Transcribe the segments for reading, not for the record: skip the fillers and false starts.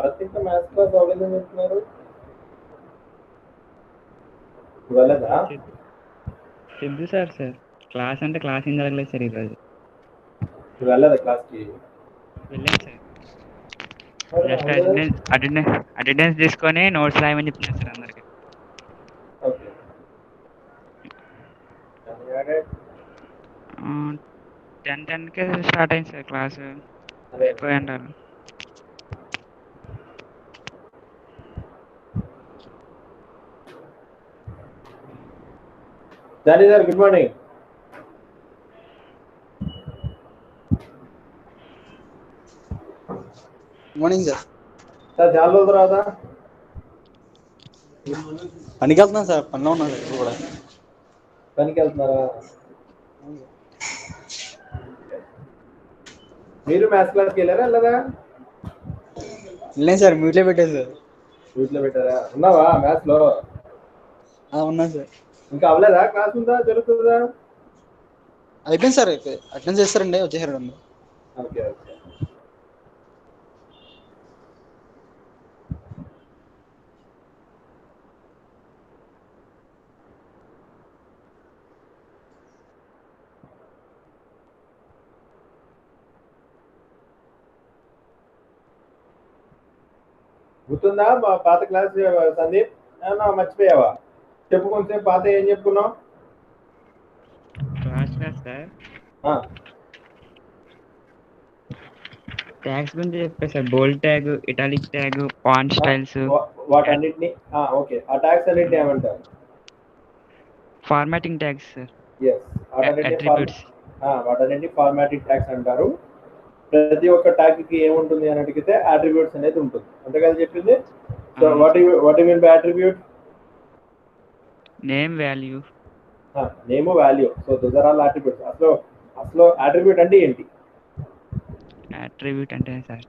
భారత్ ఇంకా maths class అవ్వలేదని చెప్తున్నారు. వెళ్ళదా? సిద్ధు సార్ క్లాస్ అంటే క్లాస్ ఏం జరగలేదు సార్ ఈరోజు. వెళ్ళదా క్లాస్కి? వెళ్ళాను సార్. జస్ట్ అటెండెన్స్ తీసుకొని నోట్స్ రాయమని చెప్తున్నారు సార్ అందరికి. ఓకే. 10:10కే స్టార్ట్ అయింది సార్ క్లాసు. అయిపోయి అంటారు. Jani sir good morning. Morning sir. Sir చాలా రోజులు రాదా? పనికి వెళ్తున్నాను సార్, పనిలో ఉన్నాను ఇప్పుడు కూడా. పనికి వెళ్తున్నారా? మీరు మ్యాథ్స్ క్లాస్కి వెళ్ళారా వెళ్ళదా? వెళ్ళాను సార్, మ్యూట్లో పెట్టాను సార్. మ్యూట్లో పెట్టారా? ఉన్నావా మ్యాథ్స్లో? ఉన్నాను సార్. ఇంకా అవ్వలేదా? క్లాస్ ఉందా, జరుగుతుందా? అయిపోయింది సార్, అయిపోయింది. అటెండెన్స్ చేస్తారండి, వచ్చేసారు అందరూ. Okay okay. గుర్తుందా మా పాత క్లాస్ సందీప్? ఏమన్నా మర్చిపోయావా? చెప్పు కొంచెం. పాత ఏం చెప్పుకున్నావు? క్లాస్ సార్ ట్యాగ్స్ గురించి చెప్పారు sir. Bold tag, italic tag, font styles, వాటన్నిటిని. ఓకే. ఆ ట్యాగ్స్ అన్నిటిని ఏమంటారు? Formatting tags sir. Yes, attributes. వాటన్నిటిని ఫార్మాటింగ్ ట్యాగ్స్ అంటారు. ప్రతి ఒక్క ట్యాగ్ కి ఏముంటుంది అని అడిగితే అట్రిబ్యూట్స్ అనేది ఉంటుంది. అంతే కదా చెప్పింది? So what you mean by attribute? Name, value. Name, value. So those are all attributes. అసలు అట్రిబ్యూట్ అంటే ఏంటి? అట్రిబ్యూట్ అంటే sir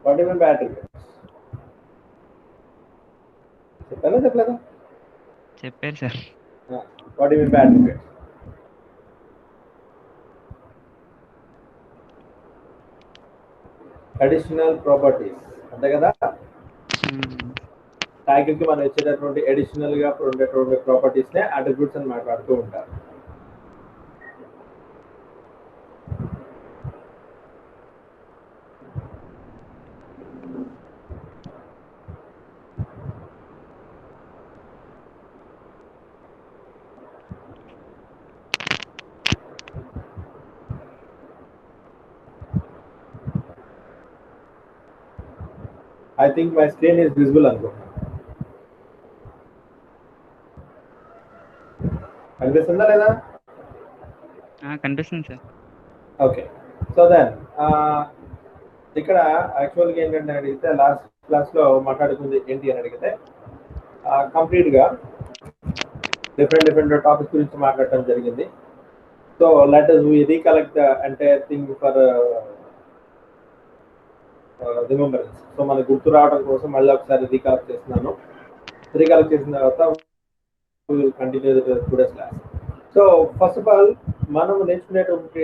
what you mean by attribute? చెప్పానా చెప్పలేదా? చెప్పారు sir. What you mean by attribute? Additional properties, అంతే కదా? Tag కి మనం ఇచ్చేటటువంటి అడిషనల్ గా ఉండేటువంటి ప్రాపర్టీస్ నే అట్రిబ్యూట్స్ అని మాట్లాడుతూ ఉంటారు. I think my screen is visible అనుకుంటున్నాను. కనిపిస్తుందా లేదా? కనిపిస్తుంది సార్. ఓకే. సో దెన్ ఇక్కడ యాక్చువల్గా ఏంటంటే అడిగితే లాస్ట్ క్లాస్లో మాట్లాడుకుంది ఏంటి అని అడిగితే కంప్లీట్గా డిఫరెంట్ టాపిక్స్ గురించి మాట్లాడటం జరిగింది. So let us recollect the entire thing for remembrance. So మనకు గుర్తు రావడం కోసం మళ్ళీ ఒకసారి రీకలెక్ట్ చేస్తున్నాను. రీకలెక్ట్ చేసిన తర్వాత continue today's class. So first of all మనం నేర్చుకునేటువంటి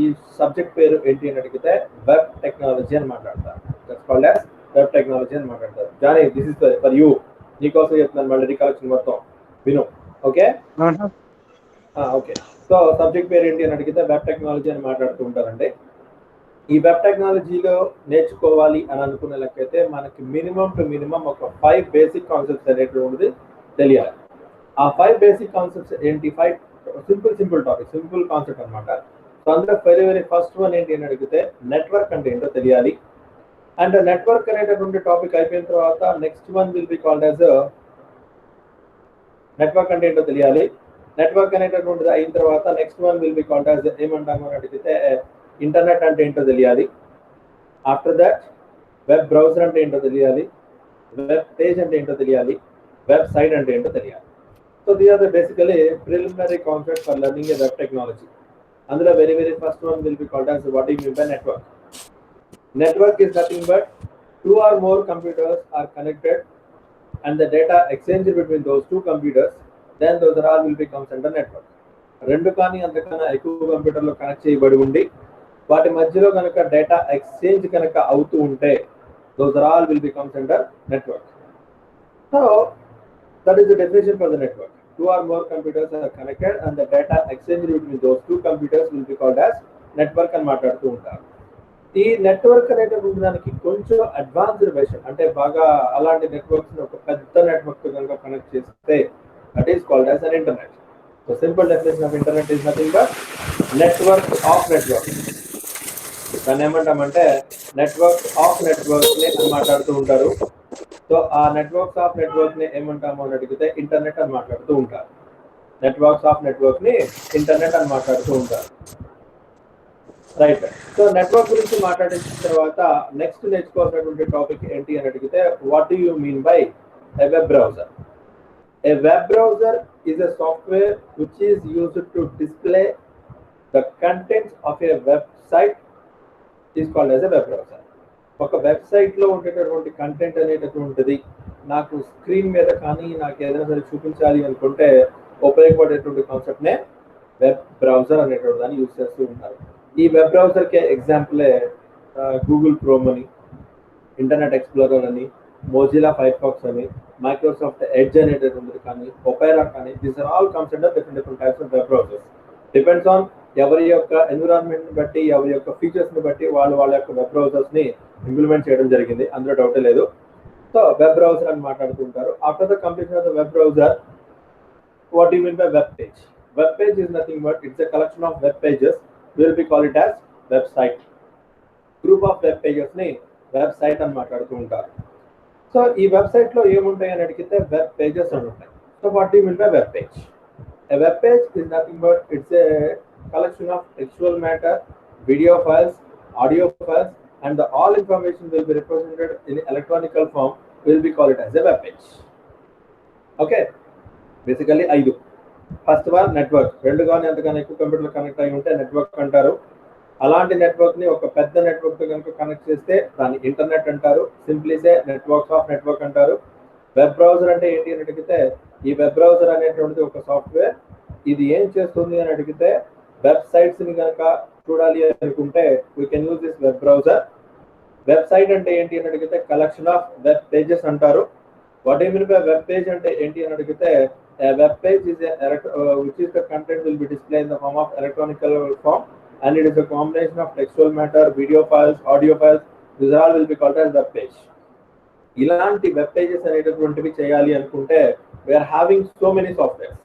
ఈ సబ్జెక్ట్ పేరు ఏంటి అని అడిగితే వెబ్ టెక్నాలజీ అని మాట్లాడతారు. That's called as web technology అని మాట్లాడతారు. Jani, this is for you. నీకోసం చెప్తున్నాను మళ్ళీ రీకలెక్షన్ మొత్తం విను. Okay okay. సో సబ్జెక్ట్ పేరు ఏంటి అని అడిగితే వెబ్ టెక్నాలజీ అని మాట్లాడుతూ ఉంటారండి. ఈ వెబ్ టెక్నాలజీలో నేర్చుకోవాలి అని అనుకునే లెక్కైతే మనకి మినిమం ఒక 5 బేసిక్ కాన్సెప్ట్స్ అనేటువంటిది తెలియాలి. ఆ 5 బేసిక్ కాన్సెప్ట్స్ ఏంటి? 5 సింపుల్ టాపిక్, సింపుల్ కాన్సెప్ట్ అనమాట. సో అందులో వెరీ ఫస్ట్ వన్ ఏంటి అని అడిగితే నెట్వర్క్ అంటే ఏంటో తెలియాలి. అండ్ నెట్వర్క్ అనేటటువంటి టాపిక్ అయిపోయిన తర్వాత next one will be called as network అంటే ఏంటో తెలియాలి. నెట్వర్క్ అనేటటువంటిది అయిన తర్వాత next one will be called as ఏమంటాము అని అడిగితే ఇంటర్నెట్ అంటే ఏంటో తెలియాలి. ఆఫ్టర్ దట్ వెబ్ బ్రౌజర్ అంటే ఏంటో తెలియాలి. వెబ్ పేజ్ అంటే ఏంటో తెలియాలి. వెబ్ సైట్ అంటే ఏంటో తెలియాలి. So these are the basically preliminary concepts for learning a web technology. అందులో very first one will be called as what you mean by network. Network is nothing but 2 or more computers are connected and the data exchanged between those 2 computers, then those all will be comes under network. రెండు కానీ అంతకన్నా ఎక్కువ కంప్యూటర్లో connect చేయబడి ఉండి వాటి మధ్యలో కనుక డేటా ఎక్స్చేంజ్ కనుక అవుతూ ఉంటే those are all will becomes under network. So that is the definition for the network. Two or more computers are connected and the data exchange between those two computers will be called as network అని మాట్లాడుతూ ఉంటారు. ఈ network అనేటటువంటి దానికి కొంచెం advanced version, అంటే బాగా అలాంటి నెట్వర్క్స్ ఒక పెద్ద నెట్వర్క్ కనుక కనెక్ట్ చేస్తే that is called as an internet. So simple definition of internet is nothing but network of network. దాన్ని ఏమంటామంటే నెట్వర్క్ ఆఫ్ నెట్వర్క్ ని అని మాట్లాడుతూ ఉంటారు. సో ఆ నెట్వర్క్స్ ఆఫ్ నెట్వర్క్ ని ఏమంటాము అని అడిగితే ఇంటర్నెట్ అని మాట్లాడుతూ ఉంటారు. నెట్వర్క్స్ ఆఫ్ నెట్వర్క్ ని ఇంటర్నెట్ అని మాట్లాడుతూ ఉంటారు. రైట్. సో నెట్వర్క్ గురించి మాట్లాడిన తర్వాత నెక్స్ట్ నేర్చుకోవాల్సినటువంటి టాపిక్ ఏంటి అని అడిగితే what you mean by a web browser. A web browser is a software which is used to display the contents of a website is called as a web browser. ఒక website లో ఉండేటటువంటి content అనేటటువంటిది నాకు screen మీద కానీ నాకు ఏదైనా సరే చూపించాలి అనుకుంటే ఉపయోగపడేటువంటి కాన్సెప్ట్ నే వెబ్ బ్రౌజర్ అనేటువంటి దాన్ని యూజ్ చేస్తూ ఉంటారు. ఈ వెబ్ బ్రౌజర్ కే ఎగ్జాంపులే గూగుల్ క్రోమ్ అని, ఇంటర్నెట్ ఎక్స్ప్లోరర్ అని, మోజిలా ఫైర్ ఫాక్స్ అని, మైక్రోసాఫ్ట్ ఎడ్జ్ అనేటటువంటిది కానీ, ఒపేరా కానీ, these are all comes under different types of web browsers. Depends on ఎవరి యొక్క ఎన్విరాన్మెంట్ బట్టి, ఎవరి యొక్క ఫీచర్స్ ని బట్టి వాళ్ళ యొక్క వెబ్ బ్రౌజర్స్ ని ఇంప్లిమెంట్ చేయడం జరిగింది, అందులో డౌటే లేదు. సో వెబ్ బ్రౌజర్ అని మాట్లాడుతుంటారు. After the completion of the web browser, what you mean by web page? Web page is nothing but it's a collection of web pages. We will be call it as website. Group of web pages ని website అని మాట్లాడుతూ ఉంటారు. So ఈ website లో ఏముంటాయి అని అడిగితే web pages అని ఉంటాయి. So what you mean by web page? A web page is nothing but it's a collection of textual matter, video files, audio files, and the all information will be represented in electronical form. Will be called it as a web page. Okay, basically ఐదు. First one network. రెండు కానీ అంతకన్నా ఎక్కువ computer connect అయి ఉంటే network అంటారు. అలాంటి network ని ఒక పెద్ద నెట్వర్క్ తో కనుక కనెక్ట్ చేస్తే దాన్ని ఇంటర్నెట్ అంటారు. సింప్లీసే నెట్వర్క్స్ ఆఫ్ నెట్వర్క్ అంటారు. వెబ్ బ్రౌజర్ అంటే ఏంటి అని అడిగితే ఈ వెబ్ బ్రౌజర్ అనేటువంటిది ఒక సాఫ్ట్వేర్. ఇది ఏం చేస్తుంది అని అడిగితే వెబ్సైట్స్ ని కనుక చూడాలి అనుకుంటే we can use this web browser. Website అంటే ఏంటి అని అడిగితే కలెక్షన్ ఆఫ్ వెబ్ పేజెస్ అంటారు. What you mean by web page అంటే ఏంటి అని అడిగితే web page is which is the content will be display in the form of electronical form and it is a combination of textual matter, video files, audio files. These all will be called as web page. ఇలాంటి web pages అనేటటువంటివి చేయాలి అనుకుంటే we are having so many softwares.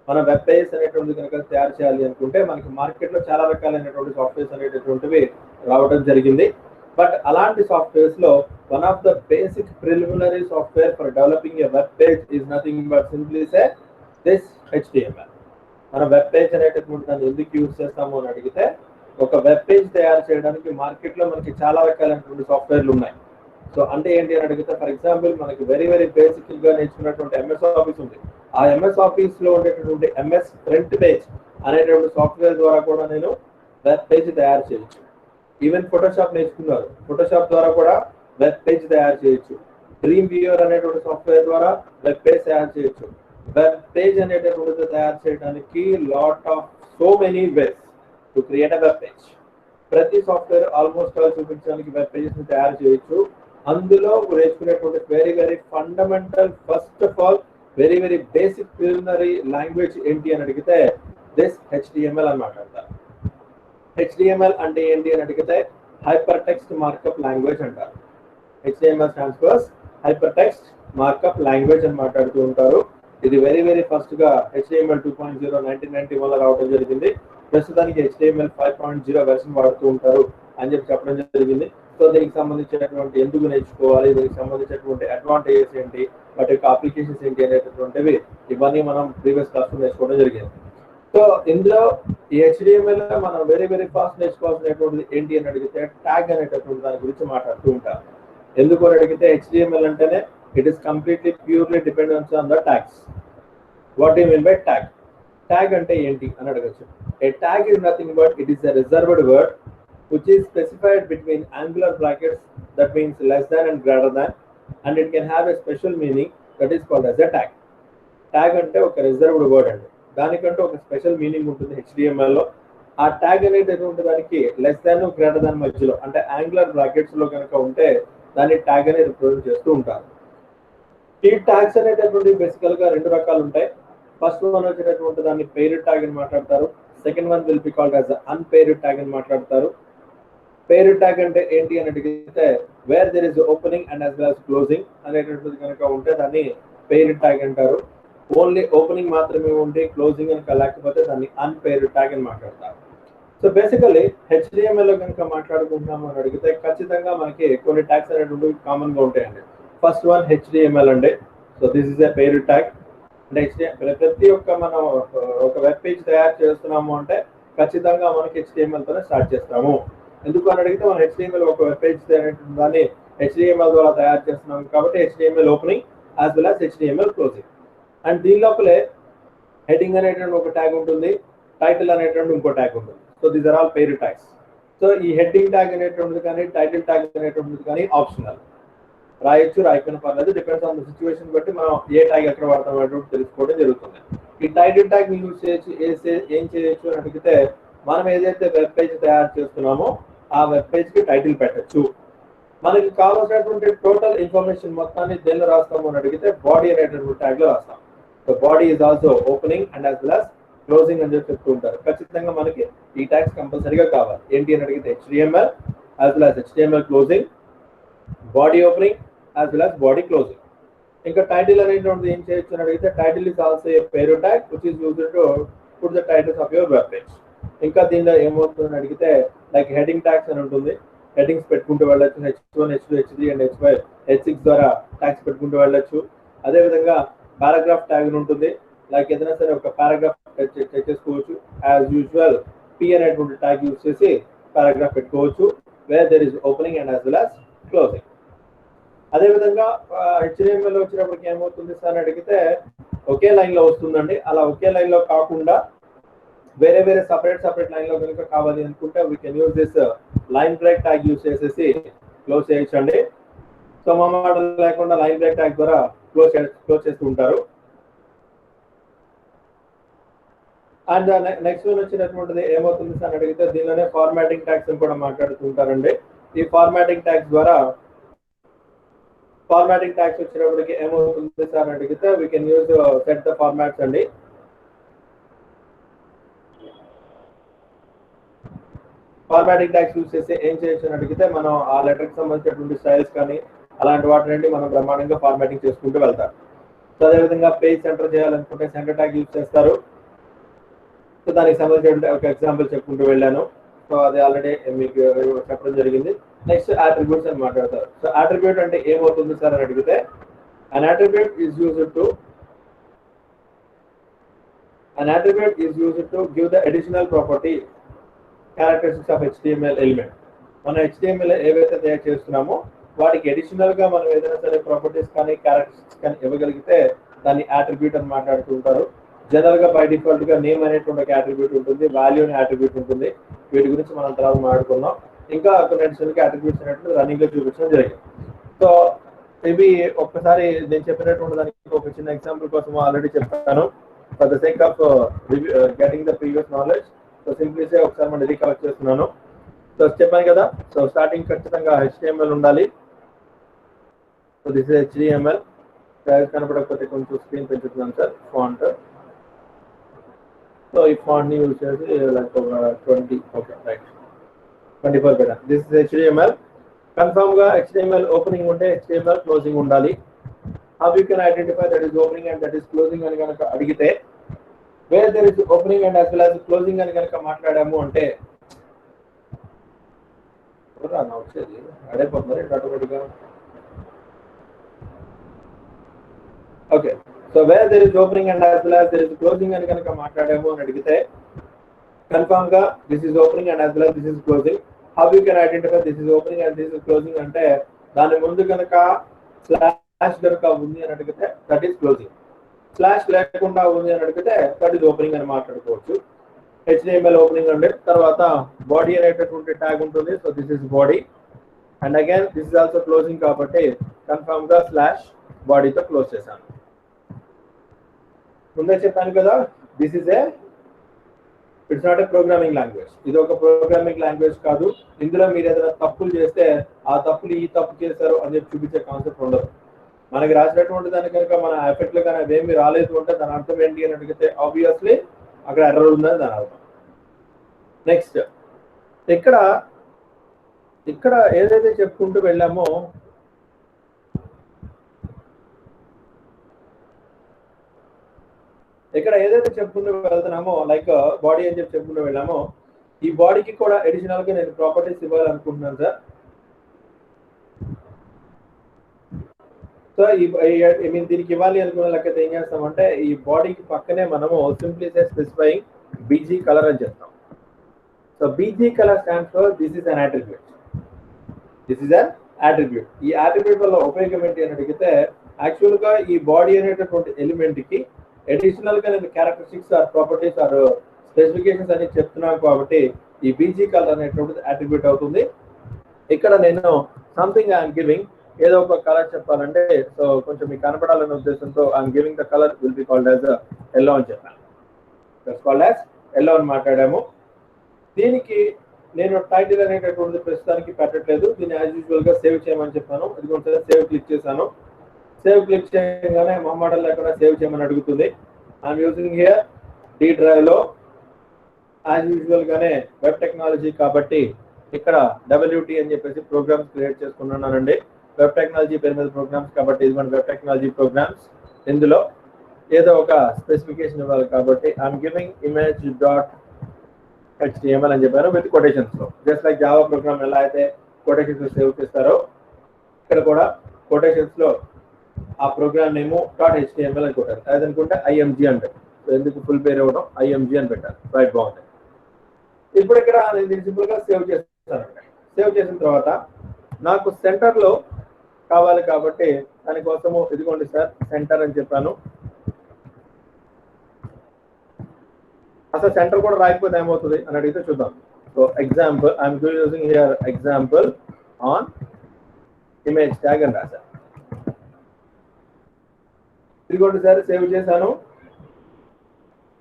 మన web pages అనేటువంటి కనుక తయారు చేయాలి అనుకుంటే మనకి మార్కెట్లో చాలా రకాలైనటువంటి సాఫ్ట్వేర్స్ అనేటటువంటివి రావడం జరిగింది. బట్ అలాంటి సాఫ్ట్వేర్స్ లో one of the basic preliminary software for developing a web page is nothing but simply say this HTML. మన వెబ్ పేజ్ అనేటటువంటి దాన్ని ఎందుకు యూజ్ చేస్తాము అని అడిగితే ఒక వెబ్ పేజ్ తయారు చేయడానికి మార్కెట్లో మనకి చాలా రకాలైనటువంటి సాఫ్ట్వేర్లు ఉన్నాయి. సో అంటే ఏంటి అని అడిగితే ఫర్ ఎగ్జాంపుల్ మనకి వెరీ బేసిక్ గా నేర్చుకున్నటువంటి MS ఆఫీస్ ఉంది. ఆ MS ఆఫీస్ లో ఉండేటటువంటి MS ఫ్రంట్ పేజ్ అనేటువంటి సాఫ్ట్వేర్ ద్వారా కూడా నేను వెబ్ పేజ్ తయారు చేయొచ్చు. ఈవెన్ ఫోటోషాప్ నేర్చుకున్నారు, ఫోటోషాప్ ద్వారా కూడా వెబ్ పేజ్ తయారు చేయొచ్చు. డ్రీమ్ వ్యూయర్ అనేటువంటి సాఫ్ట్వేర్ ద్వారా వెబ్ పేజ్ తయారు చేయొచ్చు. వెబ్ పేజ్ అనేటటువంటిది తయారు చేయడానికి lot of so many ways to create a web page. ప్రతి సాఫ్ట్వేర్ ఆల్మోస్ట్ చూపించడానికి వెబ్ పేజెస్ ని తయారు చేయొచ్చు. అందులో నేర్చుకునేటువంటి very fundamental first of all very basic preliminary language ఏంటి అని అడిగితే దిస్ HTML అని మాట్లాడతారు. HTML అంటే ఏంటి అని అడిగితే హైపర్ టెక్స్ట్ మార్కప్ లాంగ్వేజ్ అంటారు. HTML stands for hyper text markup language అని మాట్లాడుతూ ఉంటారు. ఇది వెరీ ఫస్ట్ గా HTML 2.0 1991 లో రావడం జరిగింది. ప్రస్తుతానికి HTML 5.0 వెర్షన్ వాడుతూ ఉంటారు అని చెప్పడం జరిగింది. సో దీనికి సంబంధించినటువంటి ఎందుకు నేర్చుకోవాలి, దీనికి సంబంధించినటువంటి అడ్వాంటేజెస్ ఏంటి, వాటి యొక్క అప్లికేషన్స్ ఏంటి అనేటటువంటివి ఇవన్నీ మనం ప్రీవియస్ క్లాస్ లో నేర్చుకోవడం జరిగింది. సో ఇందులో ఈ HTML లో మనం వెరీ ఫాస్ట్ నేర్చుకోవాల్సినటువంటిది ఏంటి అని అడిగితే ట్యాగ్ అనేటటువంటి దాని గురించి మాట్లాడుతూ ఉంటారు. ఎందుకు అని అడిగితే HTML అంటేనే it is completely purely dependent on the tags. What do you mean by tag? Tag ante enti అని అడగచ్చు. A tag is nothing but it is a reserved word which is specified between angular brackets, that means less than and greater than, and it can have a special meaning that is called as a tag. Tag ante oka reserved word andi. దానికంటే ఒక special meaning ఉంటుంది HTML లో. ఆ tag అనేటటువంటి దానికి less than greater than మధ్యలో అంటే angular brackets లో కనుక ఉంటే దాన్ని ట్యాగ్ అనేది రిప్రజెంట్ చేస్తూ ఉంటారు. ఈ ట్యాగ్స్ అనేటటువంటి బేసికల్ గా రెండు రకాలు ఉంటాయి. ఫస్ట్ వన్ వచ్చేటటువంటి దాన్ని పెయిర్డ్ ట్యాగ్ అని మాట్లాడతారు. Second one will be called as unpaired tag అని మాట్లాడతారు. పెయిర్డ్ ట్యాగ్ అంటే ఏంటి అని అడిగితే where there is opening and as well as closing అనేటటువంటి కనుక ఉంటే దాన్ని పెయిర్డ్ ట్యాగ్ అంటారు. ఓన్లీ ఓపెనింగ్ మాత్రమే ఉంటే క్లోజింగ్ కనుక లేకపోతే దాన్ని అన్పెయిర్డ్ ట్యాగ్ అని మాట్లాడతారు. సో బేసికలీ హెచ్డిఎంఎల్ లో కనుక మాట్లాడుకుంటున్నాము అని అడిగితే ఖచ్చితంగా మనకి కొన్ని ట్యాగ్స్ అనేటువంటి కామన్ గా ఉంటాయండి. ఫస్ట్ వన్ హెచ్డిఎంఎల్ అండి. So this is a paired tag. అంటే ప్రతి ఒక్క మనం ఒక వెబ్ పేజ్ తయారు చేస్తున్నాము అంటే ఖచ్చితంగా మనకి హెచ్డిఎంఎల్ తోనే స్టార్ట్ చేస్తాము. ఎందుకు అని అడిగితే మనం హెచ్డిఎంఎల్ ఒక వెబ్ పేజ్ దాన్ని హెచ్డిఎంఎల్ ద్వారా తయారు చేస్తున్నాం కాబట్టి HTML opening as well as HTML closing. And దీని లోపలే హెడింగ్ అనేటువంటి ఒక ట్యాగ్ ఉంటుంది, టైటిల్ అనేటువంటి ఇంకో ట్యాగ్ ఉంటుంది. So these are all paired tags. So ఈ హెడ్డింగ్ ట్యాగ్ అనేటువంటిది కానీ టైటిల్ ట్యాగ్ అనేటువంటిది కానీ ఆప్షనల్, రాయొచ్చు రాయకపోయినా పర్లేదు, డిపెండ్స్ ఆన్ ద సిచ్యువేషన్ బట్టి మనం ఏ ట్యాగ్ ఎక్కడ వాడతాం అనేటువంటి తెలుసుకోవడం జరుగుతుంది. ఈ టైటిల్ ట్యాగ్ ని యూజ్ చేయొచ్చు, ఏం చేయొచ్చు అని అడిగితే మనం ఏదైతే వెబ్ పేజ్ తయారు చేస్తున్నామో ఆ వెబ్ పేజ్ కి టైటిల్ పెట్టచ్చు. మనకి కావాల్సినటువంటి టోటల్ ఇన్ఫర్మేషన్ మొత్తాన్ని దేనిలో రాస్తాము అని అడిగితే బాడీ అనేటువంటి ట్యాగ్ లో రాస్తాం. So body is also opening and as well as closing అని చెప్పి చెప్తూ ఉంటారు. ఖచ్చితంగా మనకి ఈ ట్యాగ్స్ కంపల్సరీగా కావాలి. ఏంటి అని అడిగితే HTML as well as HTML closing, body opening as well as body closing. ఇంకా టైటిల్ అనేటువంటిది ఏం చేయొచ్చు అని అడిగితే title is also a paired tag which is used to put the titles of your web page. ఇంకా దీనిలో ఏమవుతుంది అని అడిగితే లైక్ హెడింగ్ ట్యాగ్స్ అని ఉంటుంది. హెడింగ్స్ పెట్టుకుంటూ వెళ్ళొచ్చు. H1, H2, H3 and H5, H6 ద్వారా ట్యాగ్స్ పెట్టుకుంటూ వెళ్ళొచ్చు. అదేవిధంగా పారాగ్రాఫ్ ట్యాగ్ ఉంటుంది. లైక్ ఏదైనా సరే ఒక పారాగ్రాఫ్ చెక్ చేసుకోవచ్చు. యాజ్ యూజువల్ P అనేటువంటి ట్యాగ్ యూజ్ చేసి పారాగ్రాఫ్ పెట్టుకోవచ్చు. Where there is opening and as well as closing. అదేవిధంగా హెచ్డిఎంఎల్ లో వచ్చినప్పటికి ఏమవుతుంది సార్ అని అడిగితే ఒకే లైన్ లో వస్తుందండి. అలా ఒకే లైన్ లో కాకుండా వేరే వేరే సపరేట్ లైన్ లో కనుక కావాలి అనుకుంటే we can use this line break tag use చేసేసి క్లోజ్ చేయొచ్చండి. సో మా మాట లేకుండా లైన్ బ్రేక్ ట్యాగ్ ద్వారా క్లోజ్ చేస్తూ ఉంటారు. అండ్ నెక్స్ట్ వన్ వచ్చినటువంటిది ఏమవుతుంది సార్ అని అడిగితే దీనిలోనే ఫార్మాటింగ్ ట్యాగ్స్ అని కూడా మాట్లాడుతుంటారండి. ఈ ఫార్మాటింగ్ ట్యాగ్స్ ద్వారా ఫార్మాటింగ్ ట్యాగ్స్ వచ్చినప్పటికి ఏమవుతుంది సార్ అని అడిగితే we can use set the formats అండి. ఫార్మాటింగ్ ట్యాగ్స్ యూజ్ చేస్తే ఏం చేయొచ్చు అని అడిగితే మనం ఆ లెటర్ కి సంబంధించినటువంటి స్టైల్స్ కానీ అలాంటి వాటి నుండి మనం బ్రహ్మాండంగా ఫార్మాటింగ్ చేసుకుంటూ వెళ్తారు. సో అదేవిధంగా పేజ్ సెంటర్ చేయాలనుకుంటే సెంటర్ ట్యాగ్ యూజ్ చేస్తారు. సో దానికి సంబంధించిన ఒక ఎగ్జాంపుల్ చెప్పుకుంటూ వెళ్ళాను. సో అది ఆల్రెడీ మీకు చెప్పడం జరిగింది. నెక్స్ట్ అట్రిబ్యూట్స్ అని మాట్లాడతారు. సో అట్రిబ్యూట్ అంటే ఏమవుతుంది సార్ అని అడిగితే an attribute is used to give the additional property characteristics of HTML element. మనం HTML ఏవైతే తయారు చేస్తున్నామో వాటికి అడిషనల్ గా మనం ఏదైనా సరే ప్రాపర్టీస్ కానీ క్యారెక్టరిస్టిక్స్ కానీ ఇవ్వగలిగితే దాన్ని అట్రిబ్యూట్ అని మాట్లాడుతూ ఉంటారు. జనరల్ గా బై డిఫాల్ట్ గా నేమ్ అనేటువంటి ఒక అట్రిబ్యూట్ ఉంటుంది, వాల్యూ అనే అట్రిబ్యూట్ ఉంటుంది. వీటి గురించి మనం తర్వాత మాట్లాడుకున్నాం. ఇంకా కొన్ని అడిషనల్ గా అట్రిబ్యూట్స్ అనేటువంటి రన్నింగ్ లో చూపించడం జరిగింది. సో ఇవి ఒక్కసారి నేను చెప్పినటువంటి దానికి ఒక చిన్న ఎగ్జాంపుల్ కోసం ఆల్రెడీ చెప్పాను. For the sake of getting the previous knowledge so simply say ఒకసారి మనం రీకలెక్ట్ చేస్తున్నాను. సో చెప్పాను కదా, సో స్టార్టింగ్ ఖచ్చితంగా HTML ఉండాలి. So this is HTML. కనపడకపోతే కొంచెం స్క్రీన్ పెంచుతున్నాను సార్. ఫాంట్, సో ఈ ఫాంట్ ని యూజ్ చేసి లైక్ 20 ఓకే రైట్ 24 పెట్టాను. This is HTML. కన్ఫర్మ్ గా HTML ఓపెనింగ్ ఉంటే HTML క్లోజింగ్ ఉండాలి. How you can identify that is opening and that is closing అని కనుక అడిగితే where there is opening and as well as closing అని కనుక మాట్లాడాము అంటే వచ్చేది అడైపోతుంది ఆటోమేటిక్గా. Okay, so where there is opening and as well as there is closing అని కనుక మాట్లాడాము అని అడిగితే కన్ఫర్మ్ గా this is opening and as well as this is closing. How you can identify this is opening and this is closing అంటే దాని ముందు కనుక స్లాష్ కనుక ఉంది అని అడిగితే దట్ ఈస్ క్లోజింగ్. స్లాష్ లేకుండా ఉంది అని అడిగితే దట్ ఈస్ ఓపెనింగ్ అని మాట్లాడుకోవచ్చు. HTML ఓపెనింగ్ అండి. తర్వాత బాడీ అనేటటువంటి ట్యాగ్ ఉంటుంది. So this is body and again this is also closing కాబట్టి కన్ఫర్మ్ గా స్లాష్ బాడీతో క్లోజ్ చేశాను. ముందే చెప్పాను కదా this is a it's not a programming language. ఇది ఒక ప్రోగ్రామింగ్ లాంగ్వేజ్ కాదు. ఇందులో మీరు ఏదైనా తప్పులు చేస్తే ఆ తప్పులు ఈ తప్పు చేశారు అని చెప్పి చూపించే కాన్సెప్ట్ ఉండదు. మనకి రాసినటువంటి దాని కనుక మన ఎఫెక్ట్లు కానీ అవేమి రాలేదు అంటే దాని అర్థం ఏంటి అని అడిగితే ఆబ్వియస్లీ అక్కడ ఎర్రర్ ఉందని దాని అర్థం. నెక్స్ట్ ఇక్కడ ఏదైతే చెప్పుకుంటూ వెళ్ళామో వెళ్తున్నామో లైక్ బాడీ అని చెప్పి చెప్పుకుంటూ వెళ్ళామో ఈ బాడీకి కూడా అడిషనల్ గా నేను ప్రాపర్టీస్ ఇవ్వాలనుకుంటున్నాను సార్. సో దీనికి ఇవ్వాలి అనుకున్న లెక్కతో ఏం చేస్తామంటే ఈ బాడీకి పక్కనే మనము సింప్లీ స్పెసిఫైయింగ్ బీజీ కలర్ అని చెప్తాం. So BG colour stands for this is an attribute. ఈ అట్రిబ్యూట్ వల్ల ఉపయోగం ఏంటి అని అడిగితే యాక్చువల్ గా ఈ బాడీ అనేటటువంటి ఎలిమెంట్ కి అడిషనల్ గా నేను characteristics or properties or specifications అని చెప్తున్నాను కాబట్టి ఈ బీజీ కలర్ అనేటువంటిది అట్రిబ్యూట్ అవుతుంది. ఇక్కడ నేను సంథింగ్ ఐఎమ్ గివింగ్ ఏదో ఒక కలర్ చెప్పాలంటే సో కొంచెం మీకు కనపడాలనే ఉద్దేశంతో I'm giving the colour will be called as yellow అని చెప్పాను. కాల్డ్ యాజ్ ఎల్లో అని మాట్లాడాము. దీనికి నేను టైటిల్ అనేటటువంటిది ప్రస్తుతానికి పెట్టట్లేదు. దీన్ని యాజ్ యూజువల్ గా సేవ్ చేయమని చెప్పాను. ఇది కొంచెం సేవ్ క్లిక్ చేశాను. సేవ్ క్లిక్ చేయగానే మొహమాటం లేకుండా సేవ్ చేయమని అడుగుతుంది. I'm using here D drive లో యాజ్ యూజువల్ గానే వెబ్ టెక్నాలజీ కాబట్టి ఇక్కడ WT అని చెప్పేసి ప్రోగ్రామ్స్ క్రియేట్ చేసుకున్నానండి. వెబ్ టెక్నాలజీ పేరు మీద ప్రోగ్రామ్స్ కాబట్టి ఇది మన వెబ్ టెక్నాలజీ ప్రోగ్రామ్స్. ఇందులో ఏదో ఒక స్పెసిఫికేషన్ ఇవ్వాలి కాబట్టి I'm giving image dot HTML అని చెప్పాను విత్ కొటేషన్స్ లో. జస్ట్ లైక్ జావా ప్రోగ్రామ్ ఎలా అయితే కొటేషన్స్ లో సేవ్ చేస్తారో ఇక్కడ కూడా కొటేషన్స్ లో ఆ ప్రోగ్రామ్ నేమ్ .html అని కొట్టారు. అదనుకుంటే IMG అంటే ఎందుకు ఫుల్ పేరు ఇవ్వడం IMG అని పెట్టారు. రైట్, బాగుంది. ఇప్పుడు ఇక్కడ నేను దీన్ని సింపుల్ గా సేవ్ చేస్తాను. సేవ్ చేసిన తర్వాత నాకు సెంటర్ లో కావాలి కాబట్టి దానికోసము ఇదిగోండి సార్ సెంటర్ అని చెప్పాను. అసలు సెంటర్ కూడా రాయకపోతే ఏమవుతుంది అని అడిగితే చూద్దాం. So example I'm using here example on image tag అని రాశాను. ఇదిగోండి సార్ సేవ్ చేశాను.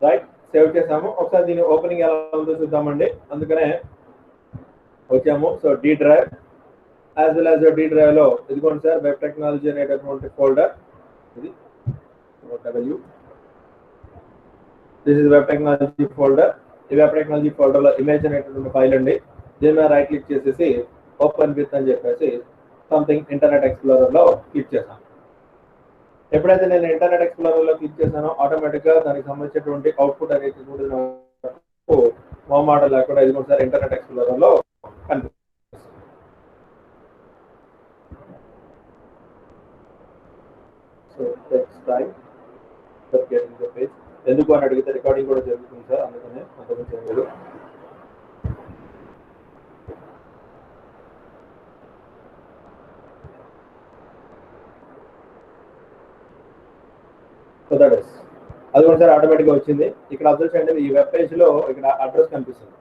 రైట్, సేవ్ చేసాము. ఒకసారి దీని ఓపెనింగ్ ఎలా ఉందో చూద్దామండి. అందుకనే వచ్చాము. So D drive as well as D drive లో ఇదిగోండి సార్ వెబ్ టెక్నాలజీ అనేటటువంటి ఫోల్డర్. ఇది this is web technology folder. ఈ వెబ్ టెక్నాలజీ ఫోల్డర్ లో ఇమేజ్ అనేటటువంటి ఫైల్ అండి. దీని మీద రైట్ క్లిక్ చేసేసి ఓపెన్ విత్ అని చెప్పేసి సంథింగ్ ఇంటర్నెట్ ఎక్స్ప్లోరర్ లో క్లిక్ చేశాను. ఎప్పుడైతే నేను ఇంటర్నెట్ ఎక్స్ప్లోరర్ లో క్లిక్ చేశానో ఆటోమేటిక్ గా దానికి సంబంధించినటువంటి అవుట్పుట్ అనేది మోడల్ లేకుండా ఇది ఒకసారి ఇంటర్నెట్ ఎక్స్ప్లోరర్ లో కనిపిస్తుంది. ఎందుకు అని అడిగితే రికార్డింగ్ కూడా జరుగుతుంది సార్, అందుకనే అంతకుమించి ఏం లేదు. సో దట్ ఇస్ అది కూడా సార్ ఆటోమేటిక్గా వచ్చింది. ఇక్కడ అబ్జర్వ్ చేయండి, ఈ వెబ్ పేజ్ లో ఇక్కడ అడ్రస్ కనిపిస్తుంది.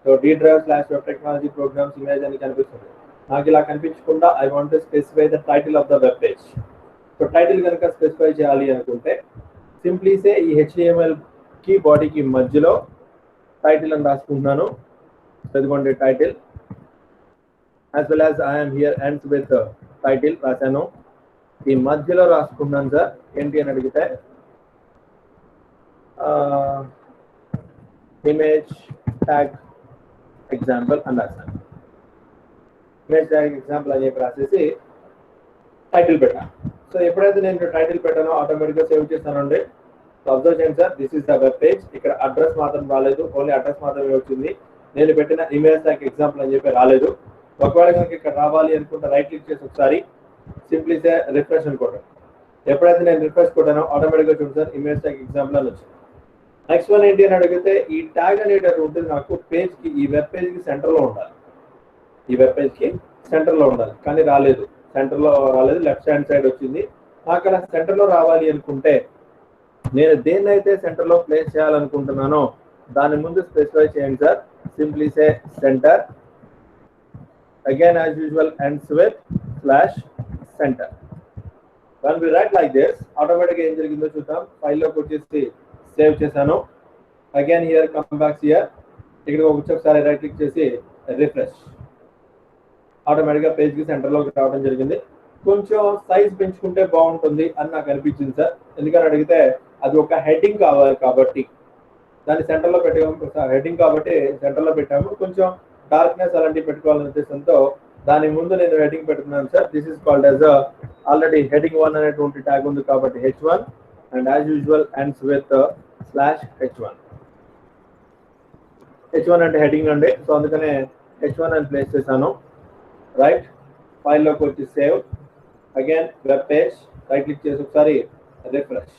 So /web technology programs image అని కనిపిస్తుంది. నాకు ఇలా కనిపించకుండా I want to specify the title of the web page. So title కనుక స్పెసిఫై చేయాలి అనుకుంటే సింప్లీ సే ఈ HTML కి బాడీకి మధ్యలో టైటిల్ అని రాసుకుంటున్నాను. చదువుకోండి title as well as I'm here ends with title రాశాను. ఈ మధ్యలో రాసుకున్నాను సార్ ఏంటి అని అడిగితే ఇమేజ్ ట్యాగ్ ఎగ్జాంపుల్ అని రాశాను. ఇమేజ్ ట్యాగ్ ఎగ్జాంపుల్ అని చెప్పి రాసేసి టైటిల్ పెట్టాను. సో ఎప్పుడైతే నేను టైటిల్ పెట్టానో ఆటోమేటిక్గా సేవ్ చేస్తానండి. సో అబ్జర్వ్ చేయండి sir, this is the web page. ఇక్కడ అడ్రస్ మాత్రం రాలేదు, ఓన్లీ అడ్రస్ మాత్రమే వచ్చింది. నేను పెట్టిన ఇమేజ్ ట్యాగ్ ఎగ్జాంపుల్ అని చెప్పి రాలేదు. ఒకవేళ కనుక ఇక్కడ రావాలి అనుకుంటే రైట్ క్లిక్ చేసి ఒకసారి సింప్లీ సే రిఫ్రెష్ అని కొట్టాను. ఎప్పుడైతే నేను రిఫ్రెష్ కొట్టానో ఆటోమేటిక్గా చూడండి సార్ ఇమేజ్ ట్యాగ్ ఎగ్జాంపుల్ అని వచ్చింది. నెక్స్ట్ వన్ ఏంటి అని అడిగితే ఈ ట్యాగ్ అనేటటువంటి నాకు పేజ్ కి ఈ వెబ్ పేజ్ కి సెంటర్ లో ఉండాలి. ఈ వెబ్ పేజ్ కి సెంటర్ లో ఉండాలి, కానీ రాలేదు. సెంటర్ లో రాలేదు, లెఫ్ట్ హ్యాండ్ సైడ్ వచ్చింది. నాకు అలా సెంటర్ లో రావాలి అనుకుంటే నేను దేన్నైతే సెంటర్ లో ప్లేస్ చేయాలనుకుంటున్నానో దాని ముందు స్పెసిఫై చేయండి sir. Simply say centre, again as usual ends with /center. when we write like this automatically ఏం జరిగిందో చూద్దాం. ఫైల్ లోకి వచ్చేసి సేవ్ చేశాను. Again here come back here, ఇక్కడ ఒకసారి రైట్ క్లిక్ చేసి రిఫ్రెష్, ఆటోమేటిక్గా పేజ్కి సెంటర్లోకి రావడం జరిగింది. కొంచెం సైజ్ పెంచుకుంటే బాగుంటుంది అని నాకు అనిపించింది సార్. ఎందుకని అడిగితే అది ఒక హెడ్డింగ్ కావాలి కాబట్టి దాన్ని సెంటర్లో పెట్టాము. హెడ్డింగ్ కాబట్టి సెంటర్లో పెట్టాము. కొంచెం డార్క్నెస్ అలాంటివి పెట్టుకోవాలనే ఉద్దేశంతో దాని ముందు నేను హెడ్డింగ్ పెట్టుకున్నాను sir. This is called as already heading 1 అనేటువంటి ట్యాగ్ ఉంది కాబట్టి H1 and as usual ends with /H1. H1 అంటే హెడ్డింగ్ అండి, సో అందుకనే H1 అని ప్లేస్ చేశాను. రైట్, ఫైల్లోకి వచ్చి save, again web page, right click చేసి ఒకసారి రిఫ్రెష్.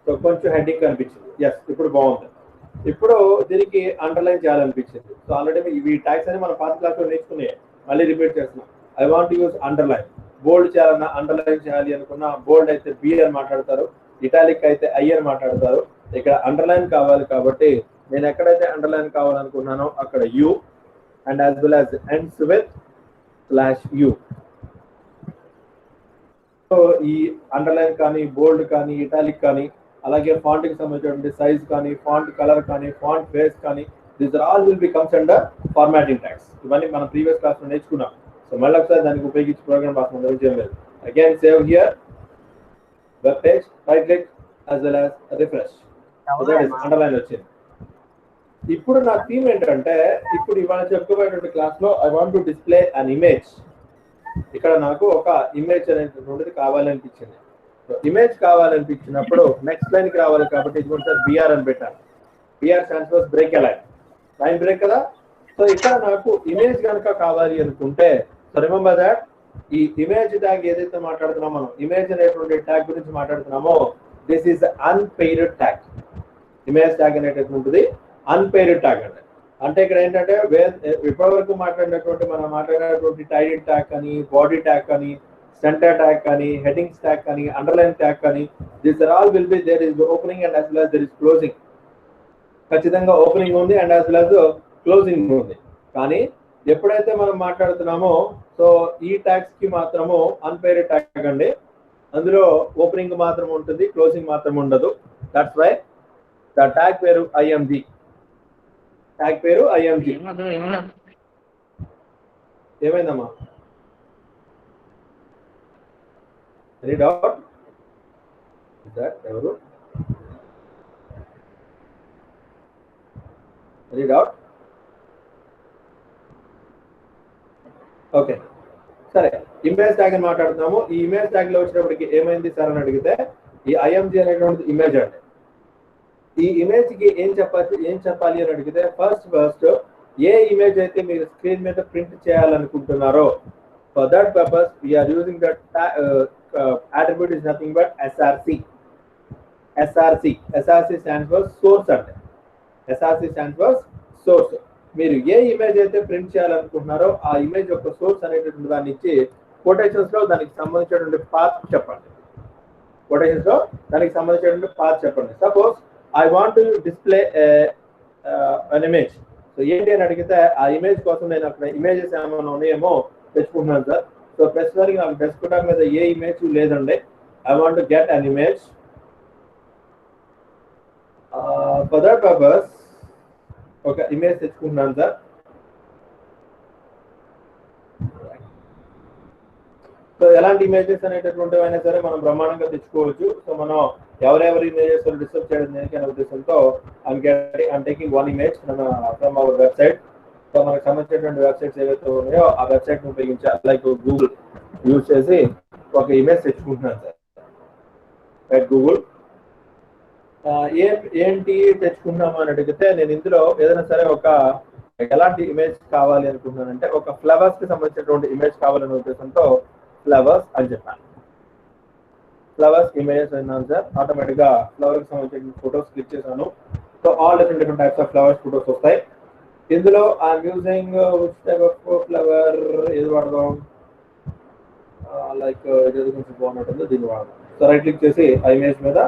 సో కొంచెం హెడ్డింగ్ కనిపించింది. ఎస్, ఇప్పుడు బాగుంది. ఇప్పుడు దీనికి అండర్లైన్ చేయాలనిపించింది. సో ఆల్రెడీ ఇవి ట్యాగ్స్ అని మనం పాత క్లాస్లో నేర్చుకునే మళ్ళీ రిపీట్ చేస్తున్నాం. I want to use underline. Bold చేయాలన్నా అండర్లైన్ చేయాలి అనుకున్నా బోల్డ్ అయితే బి అని మాట్లాడతారు, ఇటాలిక్ అయితే ఐ అని మాట్లాడతారు. ఇక్కడ అండర్లైన్ కావాలి కాబట్టి నేను ఎక్కడైతే అండర్లైన్ కావాలనుకున్నానో అక్కడ you and as well as ends with /U. So ఈ అండర్లైన్ కానీ బోల్డ్ కానీ ఇటాలిక్ కానీ అలాగే ఫాంట్ కి సంబంధించినటువంటి సైజ్ కానీ ఫాంట్ కలర్ కానీ ఫాంట్ ఫేస్ కానీ these are all will be comes under formatting tags. ఇవన్నీ మనం ప్రీవియస్ క్లాస్ లో నేర్చుకున్నాం. సో మళ్ళీ ఒకసారి దానికి ఉపయోగించి ప్రోగ్రామ్ రాసిన విషయం లేదు. Again save here, web page, right click as well as refresh. Underline వచ్చింది. ఇప్పుడు నా థీమ్ ఏంటంటే ఇప్పుడు ఇవాళ చెప్పుకోబోయేటువంటి క్లాస్ లో I want to display an image. ఇక్కడ నాకు ఒక ఇమేజ్ అనేటువంటిది కావాలనిపించింది. ఇమేజ్ కావాలనిపించినప్పుడు నెక్స్ట్ లైన్ కి రావాలి కాబట్టి ఇది కూడా సార్ బిఆర్ అని పెట్టాను. BR stands for break a line break కదా. సో ఇక్కడ నాకు ఇమేజ్ కనుక కావాలి అనుకుంటే, సో రిమెంబర్ దాట్ ఈ ఇమేజ్ ట్యాగ్ ఏదైతే మాట్లాడుతున్నామో మనం ఇమేజ్ అనేటువంటి ట్యాగ్ గురించి మాట్లాడుతున్నామో this is unpaired tag. Image tag అనేటటువంటిది అన్పెయిడ్ ట్యాగ్ అండి. అంటే ఇక్కడ ఏంటంటే ఇప్పటివరకు మనం మాట్లాడినటువంటి టైటిల్ ట్యాగ్ కానీ బాడీ ట్యాగ్ కానీ సెంటర్ ట్యాగ్ కానీ హెడ్డింగ్స్ ట్యాగ్ కానీ అండర్లైన్ ట్యాగ్ కానీ these are all will be there is opening and as well as there is closing. ఖచ్చితంగా ఓపెనింగ్ ఉంది and as well as closing ఉంది. కానీ ఎప్పుడైతే మనం మాట్లాడుతున్నామో సో ఈ ట్యాగ్స్ కి మాత్రము అన్పెయిడ్ ట్యాగ్ అండి. అందులో ఓపెనింగ్ మాత్రం ఉంటుంది, క్లోజింగ్ మాత్రం ఉండదు. దట్స్ వై ద ట్యాగ్ పేరు IMG. ట్యాగ్ పేరు IMG. ఏమైందమ్మా? Any doubt? ఎవరు? Any doubt? ఓకే, సరే. ఇమేజ్ ట్యాగ్ అని మాట్లాడుతున్నాము. ఈ ఇమేజ్ ట్యాగ్ లో వచ్చినప్పటికి ఏమైంది సార్ అని అడిగితే ఈ IMG అనేటువంటి ఇమేజ్ అండి. ఈ ఇమేజ్ కి ఏం చెప్పాలి అని అడిగితే ఫస్ట్ ఏ ఇమేజ్ అయితే మీరు స్క్రీన్ మీద ప్రింట్ చేయాలనుకుంటున్నారో for that purpose we are using that attribute is nothing but SRC. SRC stands for source అంటే. SRC stands for source. మీరు ఏ ఇమేజ్ అయితే ప్రింట్ చేయాలనుకుంటున్నారో ఆ ఇమేజ్ యొక్క సోర్స్ అనేటటువంటి దాన్ని ఇచ్చి కొటేషన్స్ లో దానికి సంబంధించినటువంటి పాత్ చెప్పండి. కొటేషన్స్ లో దానికి సంబంధించినటువంటి పాత్ చెప్పండి. Suppose I want to display an image. So ఏంటి అని అడిగితే ఆ ఇమేజ్ కోసం నేను అక్కడ ఇమేజెస్ ఏమైనా ఉన్నాయేమో తెచ్చుకుంటున్నాను సార్. సో ప్రస్తుతానికి నాకు డెస్క్టాప్ మీద ఏ ఇమేజ్ లేదండి. I want to get an image. For that purpose ఒక ఇమేజ్ తెచ్చుకుంటున్నాను సార్. సో ఎలాంటి ఇమేజెస్ అనేటటువంటివి అయినా సరే మనం బ్రహ్మాండంగా తెచ్చుకోవచ్చు. సో మనం ఎవరెవరి ఇమేజెస్ డిస్టర్బ్ చేయడం అనే ఉద్దేశంతో I'm taking one image from our website. So మనకు సంబంధించినటువంటి వెబ్సైట్స్ ఏవైతే ఉన్నాయో ఆ వెబ్సైట్ ని ఉపయోగించి లైక్ గూగుల్ యూజ్ చేసి ఒక ఇమేజ్ తెచ్చుకుంటున్నాను సార్. రైట్, గూగుల్ ఏంటి తెచ్చుకుంటున్నాము అని అడిగితే నేను ఇందులో ఏదైనా సరే ఒక ఎలాంటి ఇమేజ్ కావాలి అనుకుంటున్నానంటే ఒక ఫ్లవర్స్ కి సంబంధించినటువంటి ఇమేజ్ కావాలనే ఉద్దేశంతో ఫ్లవర్స్ అని చెప్పాను. ఫ్లవర్స్ ఇమేజెస్ అయినాను సార్. ఆటోమేటిక్ గా ఫ్లవర్ కి సంబంధించిన ఫోటోస్ క్లిక్ చేశాను. So all different types of flowers photos వస్తాయి. ఇందులో I'm using type of flower ఏది వాడదాం, లైక్ ఇది కొంచెం బాగున్నట్టుంది, దీన్ని వాడదాం. సో రైట్ క్లిక్ చేసి ఆ ఇమేజ్ మీద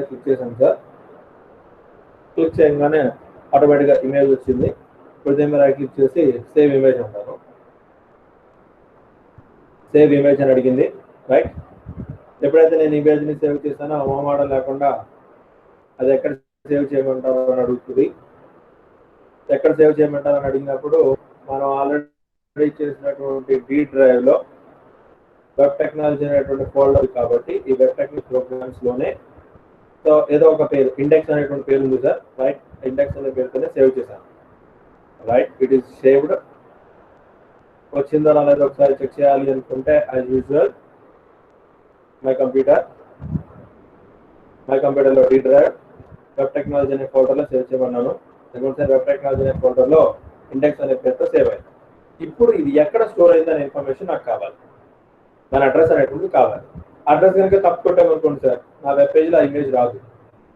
క్లిక్ చేశాను సార్. క్లిక్ చేయగానే ఆటోమేటిక్గా ఇమేజ్ వచ్చింది. ఇప్పుడు దీని మీద రైట్ క్లిక్ చేసి సేవ్ ఇమేజ్ అంటాను. సేవ్ ఇమేజ్ అని అడిగింది. రైట్, ఎప్పుడైతే నేను ఇమేజ్ని సేవ్ చేశానో మొహమాటం లేకుండా అది ఎక్కడ సేవ్ చేయమంటారు అని అడుగుతుంది. ఎక్కడ సేవ్ చేయమంటారు అని అడిగినప్పుడు మనం ఆల్రెడీ చేసినటువంటి డి డ్రైవ్ లో వెబ్ టెక్నాలజీ అనేటువంటి ఫోల్డర్ కాబట్టి ఈ వెబ్ టెక్నిక్ ప్రోగ్రామ్స్ లోనే సో ఏదో ఒక పేరు ఇండెక్స్ అనేటువంటి పేరు ఉంది సార్, రైట్? ఇండెక్స్ అనే పేరుతోనే సేవ్ చేశాను, రైట్? It is saved. వచ్చిందో రాలేదో ఒకసారి చెక్ చేయాలి అనుకుంటే యాజ్ యూజువల్ మై కంప్యూటర్లో డి డ్రైవ్ వెబ్ టెక్నాలజీ అనే ఫోల్డర్లో సేవ్ చేయమన్నాను. వెబ్ టెక్నాలజీ అనే ఫోల్డర్లో ఇండెక్స్ అనే పేరుతో సేవ్ అయింది. ఇప్పుడు ఇది ఎక్కడ స్టోర్ అయింది అనే ఇన్ఫర్మేషన్ నాకు కావాలి, దాని అడ్రస్ అనేటువంటిది కావాలి. అడ్రస్ కనుక తప్పు కొట్టామనుకోండి సార్, నా వెబ్ పేజ్లో ఆ ఇమేజ్ రాదు.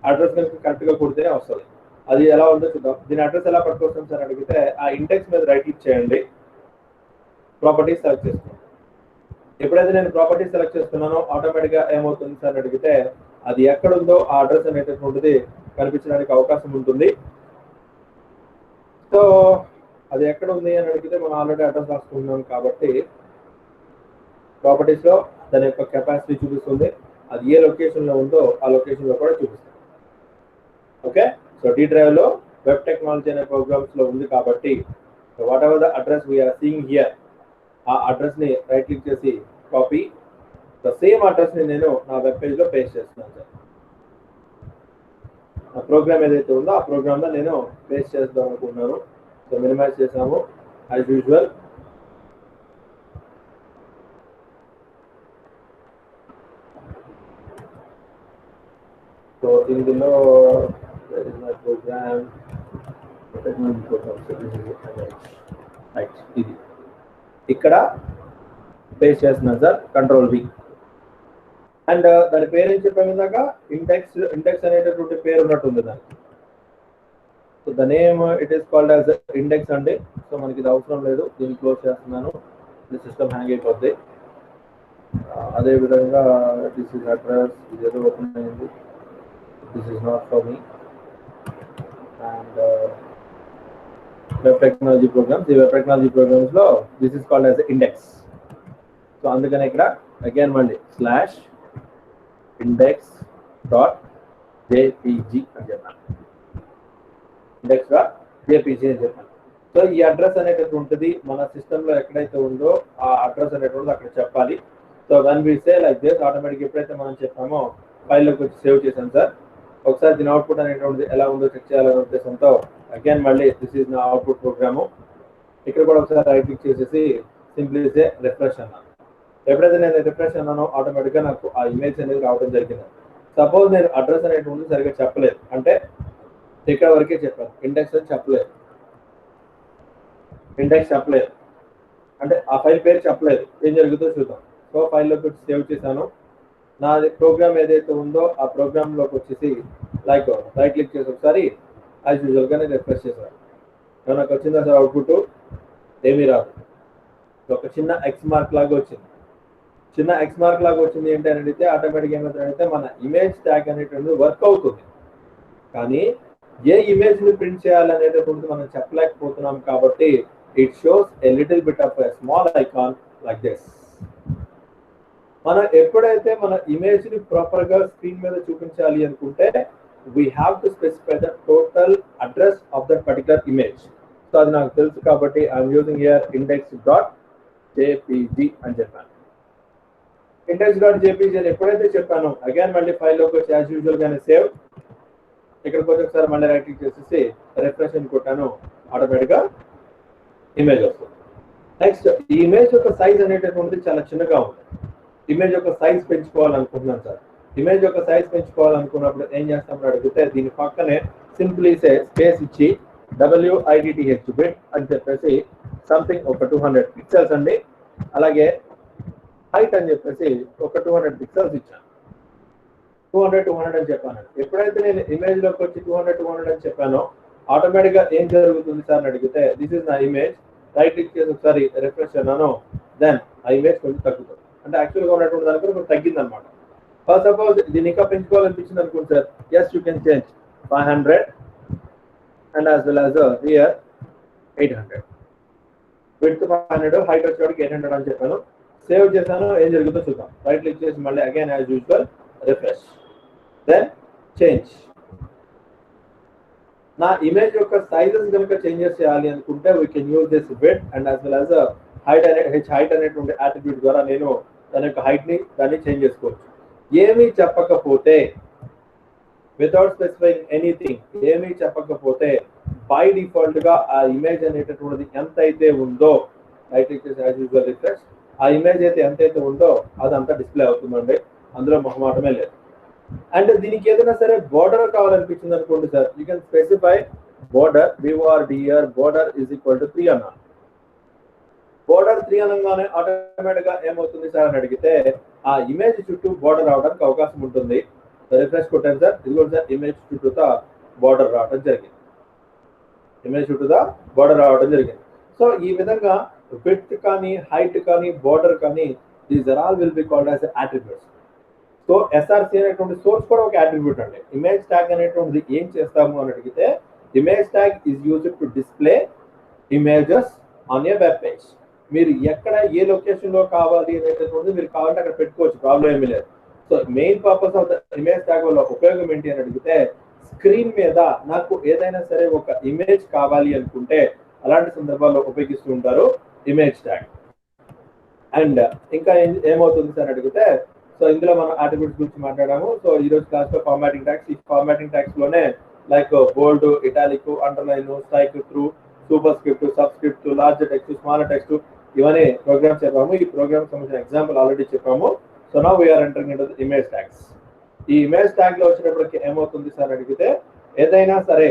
అడ్రస్ కనుక కరెక్ట్గా కొడితేనే వస్తుంది. అది ఎలా ఉందో చూద్దాం. దీని అడ్రస్ ఎలా పట్టుకొస్తాం సార్ అడిగితే ఆ ఇండెక్స్ మీద రైట్ క్లిక్ చేయండి, ప్రాపర్టీస్ సెలెక్ట్ చేసుకోండి. ఎప్పుడైతే నేను ప్రాపర్టీస్ సెలెక్ట్ చేస్తున్నానో ఆటోమేటిక్గా ఏమవుతుంది సార్ అడిగితే అది ఎక్కడ ఉందో ఆ అడ్రస్ అనేటటువంటిది కనిపించడానికి అవకాశం ఉంటుంది. సో అది ఎక్కడ ఉంది అని అడిగితే మనం ఆల్రెడీ అడ్రస్ రాసుకుంటున్నాం కాబట్టి ప్రాపర్టీస్లో దాని యొక్క కెపాసిటీ చూపిస్తుంది. అది ఏ లొకేషన్లో ఉందో ఆ లొకేషన్లో కూడా చూపిస్తుంది. ఓకే, సో డి డ్రైవ్లో వెబ్ టెక్నాలజీ అనే ప్రోగ్రామ్స్లో ఉంది కాబట్టి whatever the address we are seeing here, ఆ అడ్రస్ని రైట్ క్లిక్ చేసి కాపీ, ద సేమ్ అడ్రస్ని నేను నా వెబ్ పేజ్లో పేస్ట్ చేస్తున్నాను సార్. ఆ ప్రోగ్రామ్ ఏదైతే ఉందో ఆ ప్రోగ్రామ్లో నేను పేస్ట్ చేద్దాం అనుకుంటున్నాను. సో మినిమైజ్ చేసాము యాజ్ యూజువల్. సో ఇందులో ప్రోగ్రామ్ ఇది ఇక్కడ పేస్ట్ చేస్తున్నాను సార్, కంట్రోల్ వి. అండ్ దాని పేరు ఏం చెప్పాము ఇందాక, ఇండెక్స్ అనేటటువంటి పేరు ఉన్నట్టుంది దానికి. So the name it is called as index అండి. సో మనకి ఇది అవసరం లేదు, దీన్ని క్లోజ్ చేస్తున్నాను, ఇది సిస్టమ్ హ్యాంగ్ అయిపోద్ది. అదేవిధంగా దిస్ ఇస్ అడ్రస్, ఇది ఏదో ఓపెన్ అయింది, this is not for me. And web technology programs, ఈ వెబ్ టెక్నాలజీ ప్రోగ్రామ్స్లో this is called as index. So అందుకని ఇక్కడ అగైన్ మళ్ళీ స్లాష్ index.jpg అని చెప్పాను, index.jpg అని చెప్పాను. సో ఈ అడ్రస్ అనేటటువంటిది మన సిస్టంలో ఎక్కడైతే ఉందో ఆ అడ్రస్ అనేటువంటిది అక్కడ చెప్పాలి. So one we say like this, automatic ఎప్పుడైతే మనం చెప్పామో ఫైల్లోకి వచ్చి సేవ్ చేశాను సార్. ఒకసారి దీని అవుట్పుట్ అనేటువంటిది ఎలా ఉందో చెక్ చేయాలనే ఉద్దేశంతో అగైన్ మళ్ళీ దిస్ ఈజ్ నా అవుట్పుట్ ప్రోగ్రాము. ఇక్కడ కూడా ఒకసారి రైట్ క్లిక్ చేసేసి సింప్లీ సే రిఫ్రెష్ అన్నాను. ఎప్పుడైతే నేను రిఫ్రెష్ అన్నానో ఆటోమేటిక్గా నాకు ఆ ఇమేజ్ అనేది రావడం జరిగింది. సపోజ్ నేను అడ్రస్ అనేటువంటి సరిగ్గా చెప్పలేదు, అంటే ఇక్కడ వరకే చెప్పాను, ఇండెక్స్ అని చెప్పలేదు, అంటే ఆ ఫైల్ పేరు చెప్పలేదు. ఏం జరుగుతుందో చూద్దాం. సో ఫైల్లోకి వచ్చి సేవ్ చేశాను. నా ప్రోగ్రామ్ ఏదైతే ఉందో ఆ ప్రోగ్రామ్లోకి వచ్చేసి లైక్ రైట్ క్లిక్ చేసి ఒకసారి యాజ్ యూజువల్గానే రిఫ్రెష్ చేశాను. నాకు వచ్చిందా సార్ అవుట్పుట్? ఏమీ రాదు. ఒక చిన్న ఎక్స్ మార్క్ లాగా వచ్చింది. చిన్న ఎక్స్ మార్క్ లాగా వచ్చింది ఏంటి అని అడిగితే ఆటోమేటిక్గా ఏమవుతుందంటే మన ఇమేజ్ ట్యాగ్ అనేటువంటిది వర్క్ అవుతుంది, కానీ ఏ ఇమేజ్ని ప్రింట్ చేయాలనేటటువంటిది మనం చెప్పలేకపోతున్నాం కాబట్టి it shows a little bit of a small icon like this. మనం ఎప్పుడైతే మన ఇమేజ్ని ప్రాపర్గా స్క్రీన్ మీద చూపించాలి అనుకుంటే we have to specify the total address of that particular image. So అది నాకు తెలుసు కాబట్టి ఐఎమ్ యూజింగ్ హియర్ index.jpg అని చెప్పాను. index.jpg అని ఎప్పుడైతే చెప్పాను అగైన్ మళ్ళీ ఫైల్లోకి వచ్చి యాజ్ యూజువల్ గానే సేవ్, ఇక్కడికి వచ్చి ఒకసారి మళ్ళీ రైట్ క్లిక్ చేసేసి రిఫ్రెష్ అని కొట్టాను, ఆటోమేటిక్గా ఇమేజ్ వస్తుంది. నెక్స్ట్ ఈ ఇమేజ్ యొక్క సైజ్ అనేటటువంటిది చాలా చిన్నగా ఉంది. ఇమేజ్ యొక్క సైజ్ పెంచుకోవాలనుకుంటున్నాను సార్. ఇమేజ్ యొక్క సైజ్ పెంచుకోవాలనుకున్నప్పుడు ఏం చేస్తామని అడిగితే దీని పక్కనే సింప్లీ స్పేస్ ఇచ్చి WIDTH బిట్ అని చెప్పేసి సంథింగ్ ఒక 200 పిక్సెల్స్ అండి, అలాగే హైట్ అని చెప్పేసి ఒక 200 పిక్సెల్స్ ఇచ్చాను. 200 అని చెప్పాను. ఎప్పుడైతే నేను ఇమేజ్లోకి వచ్చి 200 అని చెప్పానో ఆటోమేటిక్గా ఏం జరుగుతుంది సార్ అని అడిగితే దిస్ ఇస్ నా ఇమేజ్, రైట్ క్లిక్ చేసి ఒకసారి రిఫ్రెష్ అన్నాను, దెన్ ఆ ఇమేజ్ కొంచెం తగ్గుతుంది, అంటే యాక్చువల్గా ఉన్నటువంటి దానికి కొంచెం తగ్గింది అనమాట. ఫస్ట్ సపోజ్ దీన్ని ఇంకా పెంచుకోవాలనిపించింది అనుకోండి sir, yes you can change 500 and as well as here 800. Width 500, height వచ్చేవాడికి 800 అని చెప్పాను. సేవ్ చేశాను. ఏం జరుగుతుందో చూద్దాం. రైట్ క్లిక్ చేసి మళ్ళీ again as usual refresh, then change నా ఇమేజ్ యొక్క సైజెస్ కనుక చేంజెస్ చేయాలి అనుకుంటే we can use this width and as well as height అనేటువంటి అట్రిబ్యూట్ ద్వారా నేను దాని యొక్క హైట్ ని దాన్ని చేంజ్ చేసుకోవచ్చు. ఏమీ చెప్పకపోతే వితౌట్ స్పెసిఫైయింగ్ ఎనీథింగ్, ఏమీ చెప్పకపోతే బై డిఫాల్ట్ గా ఆ ఇమేజ్ అనేటటువంటిది ఎంత అయితే ఉందో రిఫ్రెష్, ఆ ఇమేజ్ అయితే ఎంతైతే ఉందో అదంతా డిస్ప్లే అవుతుందండి, అందులో మొహమాటమే లేదు. అండ్ దీనికి ఏదైనా సరే బోర్డర్ కావాలనిపించింది అనుకోండి sir, you can specify border BORDER border is equal to 3 అన్నా. బోర్డర్ 3 అనగానే ఆటోమేటిక్ గా ఏమవుతుంది సార్ అని అడిగితే ఆ ఇమేజ్ చుట్టూ బోర్డర్ రావడానికి అవకాశం ఉంటుంది. రిఫ్రెష్ కొట్టాను సార్, ఇది కూడా సార్ ఇమేజ్ చుట్టూతా బోర్డర్ రావడం జరిగింది, ఇమేజ్ చుట్టూతా బోర్డర్ రావడం జరిగింది. సో ఈ విధంగా విడ్త్ కానీ హైట్ కానీ బోర్డర్ కానీ these are all will be called as attributes. So SRC అనేటువంటి సోర్స్ కూడా ఒక అట్రిబ్యూట్ అండి. ఇమేజ్ ట్యాగ్ అనేటువంటిది ఏం చేస్తాము అని అడిగితే image tag is used to display images on a web page. మీరు ఎక్కడ ఏ లొకేషన్ లో కావాలి అనేటటువంటిది మీరు కావాలంటే అక్కడ పెట్టుకోవచ్చు, ప్రాబ్లం ఏమీ లేదు. So main purpose of the image tag వల్ల ఉపయోగం ఏంటి అని అడిగితే స్క్రీన్ మీద నాకు ఏదైనా సరే ఒక ఇమేజ్ కావాలి అనుకుంటే అలాంటి సందర్భాల్లో ఉపయోగిస్తూ ఉంటారు ఇమేజ్ ట్యాగ్. అండ్ ఇంకా ఏమవుతుంది సార్ అడిగితే సో ఇందులో మనం అట్రిబ్యూట్స్ గురించి మాట్లాడాము. సో ఈ రోజు క్లాస్ లో ఫార్మాటింగ్ ట్యాగ్స్, ఈ ఫార్మాటింగ్ ట్యాగ్స్ లోనే like bold, italic, underline, strike through, superscript, subscript, large text, small text, ఇవన్నీ ప్రోగ్రామ్స్ చెప్పాము. ఈ ప్రోగ్రామ్ సంబంధించిన ఎగ్జాంపుల్ ఆల్రెడీ చెప్పాము. So now we are entering into the image tags. ఈ image tag లో వచ్చినప్పటికీ ఏమవుతుంది సార్ అడిగితే ఏదైనా సరే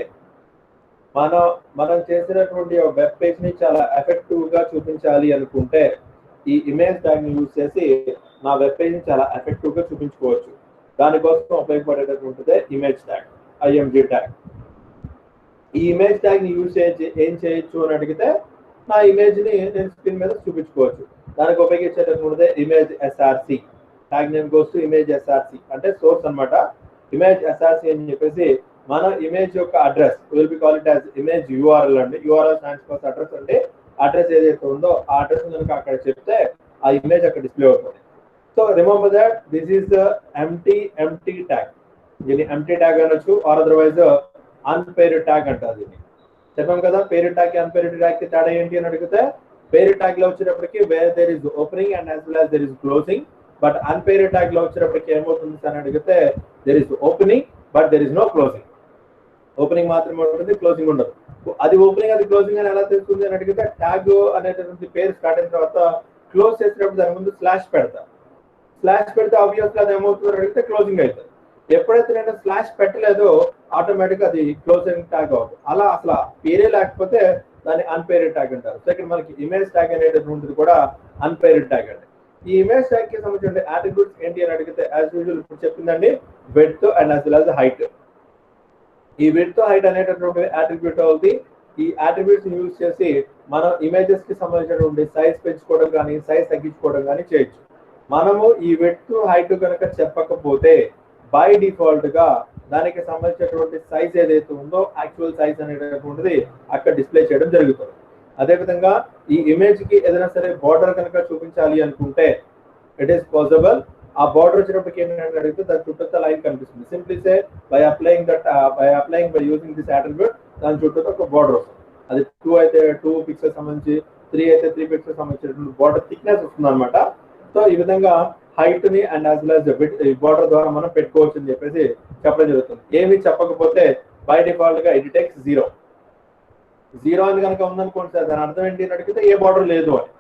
మనం చేసినటువంటి వెబ్ పేజ్ ని చాలా ఎఫెక్టివ్ గా చూపించాలి అనుకుంటే ఈ ఇమేజ్ ట్యాగ్ ని యూజ్ చేసి నా వెబ్ పేజ్ ని చాలా ఎఫెక్టివ్ గా చూపించుకోవచ్చు. దానికోసం ఉపయోగపడేటటువంటిదే ఇమేజ్ ట్యాగ్, IMG ట్యాగ్. ఈ ఇమేజ్ ట్యాగ్ ని యూజ్ చేసి ఏం చేయొచ్చు అని అడిగితే నా ఇమేజ్ ని నేను స్క్రీన్ మీద చూపించుకోవచ్చు. దానికి ఉపయోగించేటటువంటిదే image SRC. Tag name goes to image SRC అంటే సోర్స్ అన్నమాట. ఇమేజ్ SRC అని చెప్పేసి మన ఇమేజ్ యొక్క address will be call it as image URL అండి. URL స్టాండ్స్ ఫర్ అడ్రస్ అంటే అడ్రస్ ఏదైతే ఉందో ఆ అడ్రస్ కనుక అక్కడ చెప్తే ఆ ఇమేజ్ అక్కడ డిస్ప్లే అవుతుంది. So remember that this is the empty tag. దీన్ని ఎంటీ ట్యాగ్ అనొచ్చు ఆర్ అదర్వైజ్ అన్పేర్డ్ ట్యాగ్ అంటారు. దీన్ని చెప్పాం కదా, పేరు ట్యాగ్ అన్పేర్డ్ ట్యాగ్ కి తేడా ఏంటి అని అడిగితే పేరు ట్యాగ్ లో వచ్చేటప్పటికి where there is opening and as well as there is closing. But unpaired tag లో వచ్చేటప్పటికి ఏమవుతుంది అని అడిగితే there is opening but there is no closing. Opening మాత్రమే ఉంటుంది, క్లోజింగ్ ఉండదు. అది ఓపెనింగ్ అది క్లోజింగ్ అని ఎలా తెలుస్తుంది అని అడిగితే ట్యాగ్ అనేటటువంటి పేరు స్టార్ట్ అయిన తర్వాత క్లోజ్ చేసేటప్పుడు దాని ముందు స్లాష్ పెడతా. స్లాష్ పెడితే ఆబ్వియస్లీ అది ఏమవుతుంది అడిగితే క్లోజింగ్ అవుతుంది. ఎప్పుడైతే నేను స్లాష్ పెట్టలేదో ఆటోమేటిక్ అది క్లోజింగ్ ట్యాగ్ అవుతుంది. అలా అసలు పేరే లేకపోతే దాన్ని అన్పేర్డ్ ట్యాగ్ అంటారు. సో ఇక్కడ మనకి ఇమేజ్ ట్యాగ్ అనేటటువంటిది కూడా అన్పేర్డ్ ట్యాగ్ అండి. ఈ ఇమేజ్ ట్యాగ్ కి సంబంధించిన అట్రిబ్యూట్స్ ఏంటి అని అడిగితే యాజ్ యూజువల్ ఇప్పుడు చెప్పిందండి width and as well as height. ఈ విడ్త్ హైట్ అనేటటువంటి అట్రిబ్యూట్ అవుతుంది. ఈ అట్రిబ్యూట్స్ యూజ్ చేసి మనం ఇమేజెస్ కి సంబంధించినటువంటి సైజ్ పెంచుకోవడం కానీ సైజ్ తగ్గించుకోవడం కానీ చేయొచ్చు. మనము ఈ విడ్త్ హైట్ కనుక చెప్పకపోతే బై డిఫాల్ట్ గా దానికి సంబంధించినటువంటి సైజ్ ఏదైతే ఉందో యాక్చువల్ సైజ్ అనేటటువంటిది అక్కడ డిస్ప్లే చేయడం జరుగుతుంది. అదేవిధంగా ఈ ఇమేజ్ కి ఏదైనా సరే బార్డర్ కనుక చూపించాలి అనుకుంటే ఇట్ ఈస్ పాసిబుల్. ఆ బార్డర్ వచ్చినప్పటికి ఏంటంటే అడిగితే దాని చుట్టూ లైన్ కనిపిస్తుంది. Simply say by using this attribute దాని చుట్టూ ఒక బార్డర్ వస్తుంది. అది 2 అయితే 2 పిక్సెల్స్ సంబంధించి, 3 అయితే 3 పిక్సెల్స్ సంబంధించినటువంటి బార్డర్ థిక్నెస్ వస్తుంది అనమాట. సో ఈ విధంగా హైట్ ని and as well as width ఈ బార్డర్ ద్వారా మనం పెట్టుకోవచ్చు అని చెప్పేసి చెప్పడం జరుగుతుంది. ఏమి చెప్పకపోతే బై డిఫాల్ట్ గా ఇట్ టేక్స్ 0 అని కనుక ఉందనుకోండి సార్ దాని అర్థం ఏంటి అని అడిగితే ఏ బార్డర్ లేదు అని.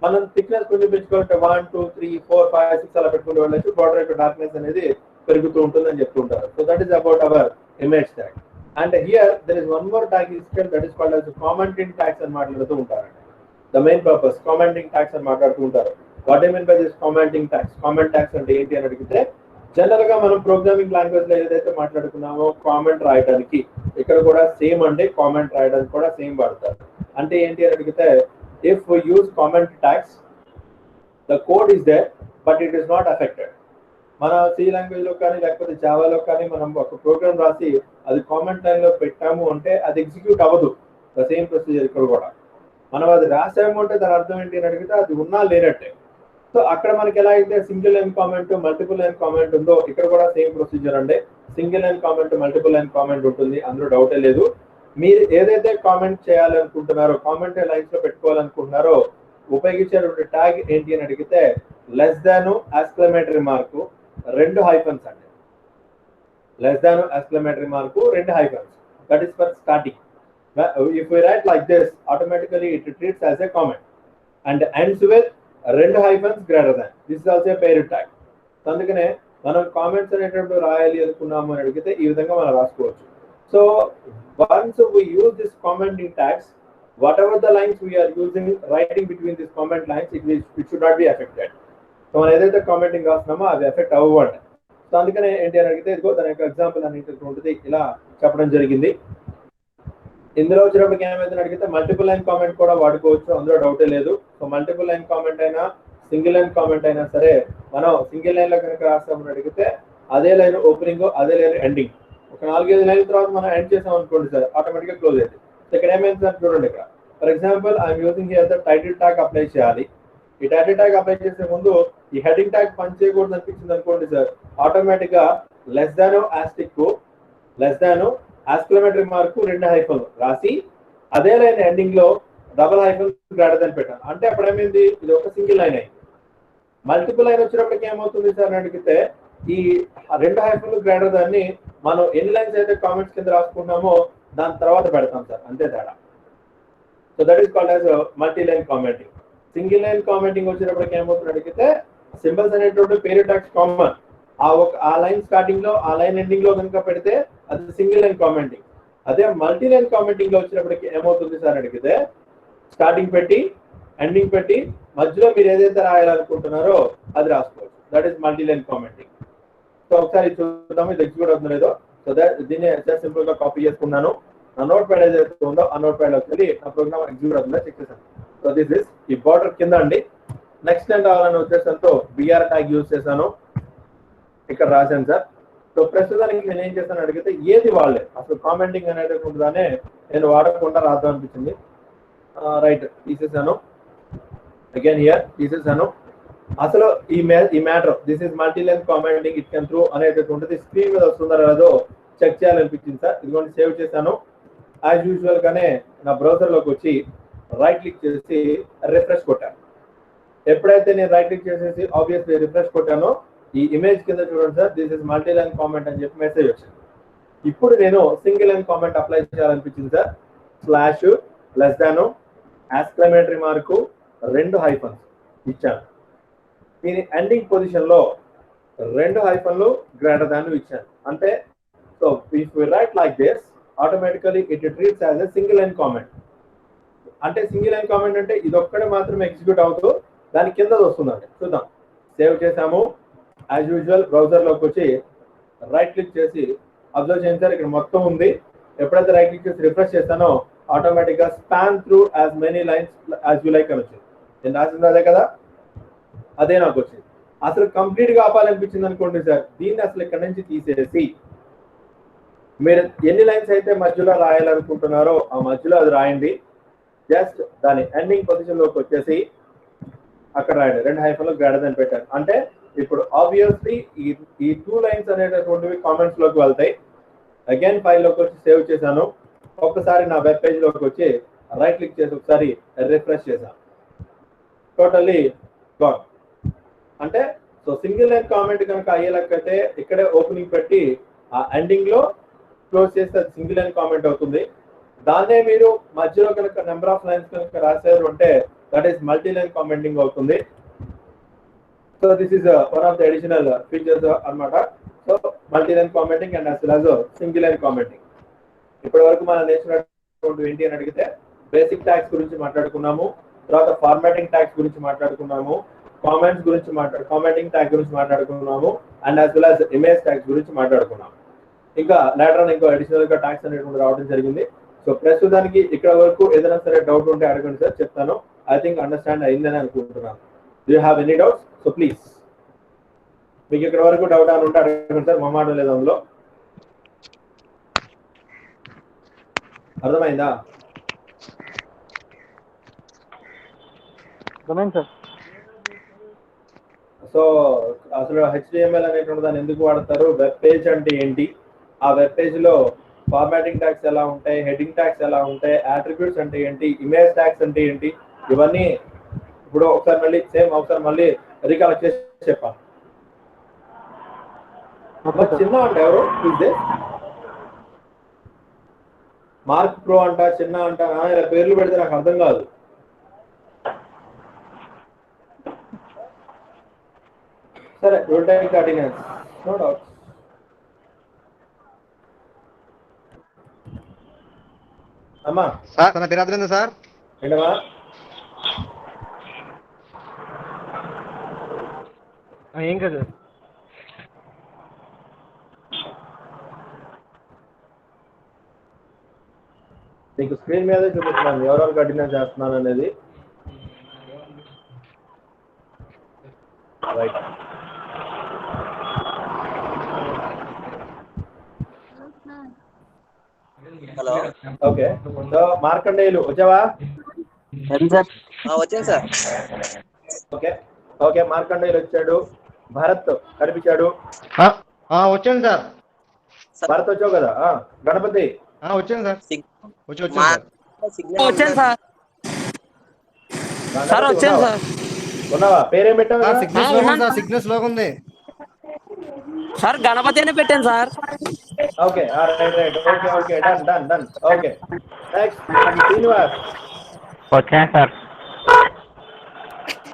మనం థిక్నెస్ కొంచెం పెంచుకుంటే 1 2 3 4 5 6 అలా పెట్టుకుంటూ వెళ్ళచ్చు. బార్డర్ యొక్క డార్క్నెస్ అనేది పెరుగుతూ ఉంటుంది అని చెప్తుంటారు. So that is about our image tag. And here there is one more tag that is called as commenting tags అని మాట్లాడుతూ ఉంటారండి. The main purpose commenting tags అని మాట్లాడుతూ ఉంటారు. What I mean by this commenting tags? Comment tags అంటే ఏంటి అని అడిగితే జనరల్ గా మనం ప్రోగ్రామింగ్ లాంగ్వేజ్ లో ఏదైతే మాట్లాడుకున్నామో కామెంట్ రాయడానికి ఇక్కడ కూడా సేమ్ అండి. కామెంట్ రాయడానికి కూడా సేమ్ వాడతారు. అంటే ఏంటి అని అడిగితే if we use comment tags the code is there but it is not affected. మన సి లాంగ్వేజ్ లో కానీ లేకపోతే జావాలో కానీ మనం ఒక ప్రోగ్రామ్ రాసి అది కామెంట్ లైన్ లో పెట్టాము అంటే అది ఎగ్జిక్యూట్ అవ్వదు. ద సేమ్ ప్రొసీజర్ ఇక్కడ కూడా మనం అది రాసాము అంటే దాని అర్థం ఏంటి అని అడిగితే అది ఉన్నా లేనట్టే. సో అక్కడ మనకి ఎలా అయితే single line comment multiple line comment ఉందో ఇక్కడ కూడా సేమ్ ప్రొసీజర్ అండి. Single line comment multiple line comment ఉంటుంది, అందులో డౌటే లేదు. మీరు ఏదైతే కామెంట్ చేయాలి అనుకుంటున్నారో, కామెంట్ లైన్స్ లో పెట్టుకోవాలనుకుంటున్నారో ఉపయోగించేటువంటి ట్యాగ్ ఏంటి అని అడిగితే less than exclamatory mark 2 hyphens అండి. Less than exclamatory mark 2 hyphens, that is for starting. If we write like this, automatically it treats as a comment and ends with 2 hyphens greater than. This is also a paired tag. అందుకనే మనం comments అనేటప్పుడు రాయాలి అనుకున్నాము అని అడిగితే ఈ విధంగా మనం రాసుకోవచ్చు. So once we use this commenting tags, whatever the lines we are using writing between these comment lines, it should not be affected. So మనం ఏదైతే కామెంటింగ్ రాస్తున్నామో అది ఎఫెక్ట్ అవ్వకూడదు. సో అందుకనే ఏంటి అని అడిగితే ఇదిగో దాని యొక్క ఎగ్జాంపుల్ అనేటటువంటిది ఇలా చెప్పడం జరిగింది. ఇందులో వచ్చినప్పటికి ఏమైందని అడిగితే మల్టిపుల్ లైన్ కామెంట్ కూడా వాడుకోవచ్చు, అందులో డౌటే లేదు. సో మల్టిపుల్ లైన్ కామెంట్ అయినా సింగిల్ లైన్ కామెంట్ అయినా సరే మనం సింగిల్ లైన్ లో కనుక రాస్తామని అడిగితే అదే లైన్ ఓపెనింగ్ అదే లైన్ ఎండింగ్, ఒక 4-5 లైన్ తర్వాత మనం ఎండ్ చేసాం అనుకోండి సార్, ఆటోమేటిక్ గా క్లోజ్ అవుతుంది. సో ఇక్కడ ఏమైంది సార్ చూడండి, ఇక్కడ for example I'm using here the title tag apply చేయాలి. ఈ టైటిల్ ట్యాగ్ అప్లై చేసే ముందు ఈ హెడింగ్ ట్యాగ్ పని చేయకూడదు అనిపించింది అనుకోండి సార్, ఆటోమేటిక్ గా less than asterisk less than exclamatory mark 2 హైఫన్లు రాసి అదే లైన్ ఎండింగ్ లో డబుల్ హైఫన్ గ్రేటర్ దాన్ పెట్టాను. అంటే అప్పుడు ఏమైంది, ఇది ఒక సింగిల్ లైన్ అయింది. మల్టిపుల్ లైన్ వచ్చినప్పటికి ఏమవుతుంది సార్ అని అడిగితే ఈ 2 హైఫన్లు గ్రేటర్ దాన్ని మనం ఎన్ని లైన్స్ అయితే కామెంట్స్ కింద రాసుకున్నామో దాని తర్వాత పెడతాం సార్, అంతే తేడా. So that is called as multi line commenting. Single line commenting వచ్చినప్పటికి ఏమవుతుంది అడిగితే సింబల్స్ అనేటువంటి పేరు ట్యాగ్స్ కామన్, ఆ లైన్ స్టార్టింగ్ లో ఆ లైన్ ఎండింగ్ లో కనుక పెడితే అది సింగిల్ లైన్ కామెంటింగ్. అదే మల్టీ లైన్ కామెంటింగ్ లో వచ్చినప్పటికి ఏమవుతుంది సార్ అడిగితే స్టార్టింగ్ పెట్టి ఎండింగ్ పెట్టి మధ్యలో మీరు ఏదైతే రాయాలనుకుంటున్నారో అది రాసుకోవచ్చు, that is multi line commenting. So ఒకసారి చూద్దాము ఇది ఎగ్జిక్యూట్ అవుతుందో లేదో. సో దీన్ని సింపుల్ గా కాపీ చేసుకున్నాను, నా నోట్ ప్యాడ్ ఏదైతే ఉందో ఆ నోట్ ప్యాడ్ లోకి వెళ్ళి నా ప్రోగ్రామ్ ఎగ్జిక్యూట్ అవుతుందో చెక్ చేశాను. సో దిస్ ఇస్ ఈ బార్డర్ కింద అండి. నెక్స్ట్ టైం రావాలని ఉద్దేశంతో బిఆర్ ట్యాగ్ యూజ్ చేశాను, ఇక్కడ రాశాను సార్. సో ప్రస్తుతానికి నేను ఏం చేశాను అడిగితే ఏది వాళ్ళే అసలు కామెంటింగ్ అనేటటువంటిదానే నేను వాడకుండా రాద్దాం అనిపించింది. రైట్ తీసేసాను, అగైన్ హియర్ తీసేసాను. అసలు ఈ matter this is multi line commenting it can through అనేటటువంటిది స్క్రీన్ మీద వస్తుందో లేదో చెక్ చేయాలనిపించింది సార్. ఇదిగోండి సేవ్ చేశాను. యాజ్ యూజువల్ గానే నా బ్రౌజర్ లోకి వచ్చి రైట్ క్లిక్ చేసి రిఫ్రెష్ కొట్టాను. ఎప్పుడైతే నేను రైట్ క్లిక్ చేసేసి ఆబ్వియస్లీ రిఫ్రెష్ కొట్టానో ఈ ఇమేజ్ కింద చూడండి sir, this is multi line comment అని చెప్పి మెసేజ్ వచ్చింది. ఇప్పుడు నేను సింగిల్ లైన్ కామెంట్ అప్లై చేయాలనిపించింది sir. Slash less than exclamatory mark 2 hyphens ఇచ్చాను. దీని ఎండింగ్ పొజిషన్ లో 2 హైఫన్లు గ్రేటర్ దాన్ ఇచ్చాను. అంటే so if we write like this automatically it treats as a single line comment. అంటే సింగిల్ లైన్ కామెంట్ అంటే ఇది ఒక్కడే మాత్రమే ఎగ్జిక్యూట్ అవుతూ దాని కింద వస్తుందండి. చూద్దాం, సేవ్ చేసాము. యాజ్ యూజువల్ బ్రౌజర్ లోకి వచ్చి రైట్ క్లిక్ చేసి అబ్జర్వ్ చేయండి సార్, ఇక్కడ మొత్తం ఉంది. ఎప్పుడైతే రైట్ క్లిక్ చేసి రిఫ్రెష్ చేస్తానో ఆటోమేటిక్ గా span through as many lines as you like అని వచ్చింది. నేను రాసింది అదే కదా, అదే నాకు వచ్చింది. అసలు కంప్లీట్ గా ఆపాలనిపించింది అనుకోండి సార్, దీన్ని అసలు ఇక్కడ నుంచి తీసేసి మీరు ఎన్ని లైన్స్ అయితే మధ్యలో రాయాలనుకుంటున్నారో ఆ మధ్యలో అది రాయండి. జస్ట్ దాని ఎండింగ్ పొజిషన్ లోకి వచ్చేసి అక్కడ రాయండి 2 హైఫన్లు గ్రేటర్ దాన్ పెట్టారు. అంటే ఇప్పుడు ఆబ్వియస్లీ ఈ 2 లైన్స్ అనేటటువంటివి కామెంట్స్ లోకి వెళ్తాయి. అగైన్ ఫైల్ లోకి వచ్చి సేవ్ చేశాను. ఒక్కసారి నా వెబ్ పేజ్ లోకి వచ్చి రైట్ క్లిక్ చేసి ఒకసారి రిఫ్రెష్ చేశాను. Totally gone. అంటే సో సింగిల్ లైన్ కామెంట్ కనుక అయ్యేలాకైతే ఇక్కడే ఓపెనింగ్ పెట్టి ఆ ఎండింగ్ లో క్లోజ్ చేస్తే అది సింగిల్ లైన్ కామెంట్ అవుతుంది. దాన్నే మీరు మధ్యలో కనుక నెంబర్ ఆఫ్ లైన్స్ కనుక రాశారు అంటే that is multi line commenting అవుతుంది. So this is one of the additional features అన్నమాట. So multi line commenting and as well as single line commenting. ఇప్పటి వరకు మనం నేర్చుకున్నటువంటి ఏంటి అని అడిగితే బేసిక్ ట్యాగ్స్ గురించి మాట్లాడుకున్నాము, తర్వాత ఫార్మాటింగ్ ట్యాగ్స్ గురించి మాట్లాడుకున్నాము, కామెంట్స్ గురించి కామెంటింగ్ ట్యాగ్ గురించి మాట్లాడుకున్నాము, and as well as image tags గురించి మాట్లాడుకున్నాము. ఇంకా లేటర్ ఇంకో అడిషనల్ గా ట్యాగ్స్ అనేటువంటి రావడం జరిగింది. సో ప్రస్తుతానికి ఇక్కడ వరకు ఏదైనా సరే డౌట్ ఉంటే అడగండి సార్, చెప్తాను. ఐ థింక్ అండర్స్టాండ్ అయిందని అనుకుంటున్నాను. Do you have any doubts? So please మీకు ఇక్కడ వరకు డౌట్ అని ఉంటే అడగండి సార్, మొహమాట లేదు అందులో. అర్థమైందా? అర్థమైంది సార్. సో అసలు హెచ్టిఎంఎల్ అనేటువంటి దాన్ని ఎందుకు వాడతారు, వెబ్ పేజ్ అంటే ఏంటి, ఆ వెబ్ పేజ్ లో ఫార్మాటింగ్ ట్యాగ్స్ ఎలా ఉంటాయి, హెడ్డింగ్ ట్యాగ్స్ ఎలా ఉంటాయి, అట్రిబ్యూట్స్ అంటే ఏంటి, ఇమేజ్ ట్యాగ్స్ అంటే ఏంటి, ఇవన్నీ ఇప్పుడు ఒకసారి మళ్ళీ రీకలెక్ట్ చేసి చెప్పాను. చిన్న అంట ఎవరు చూస్తే మార్క్ ప్రో అంట, చిన్న అంట, ఇలా పేర్లు పెడితే నాకు అర్థం కాదు. సరే రొటేటింగ్ అటెండెన్స్ నో డౌట్. అమ్మా సార్ తన పేరు అర్థం సార్ ఏంటమ్మా? ఏం కాదు నీకు స్క్రీన్ మీదే చూపిస్తున్నాను ఎవరెవరికి అటెండెన్స్ చేస్తున్నాను అనేది. Right. Hello okay. So Markandeyulu వచ్చావా? వచ్చాను సార్. ఓకే ఓకే మార్కండేయులు వచ్చాడు. భరత్ కనిపించాడు. వచ్చాను సార్. భరత్ వచ్చావు కదా. గణపతి వచ్చాను సార్. వచ్చాను సార్. సార్ వచ్చాను సార్. ఉన్నావా? పేరేం పెట్టావు? సిగ్నల్స్ లోగా ఉంది సార్ గణపతి అనే పెట్టాను sir. Okay right right okay okay done done done okay. Next Srinivas. వచ్చాను సార్.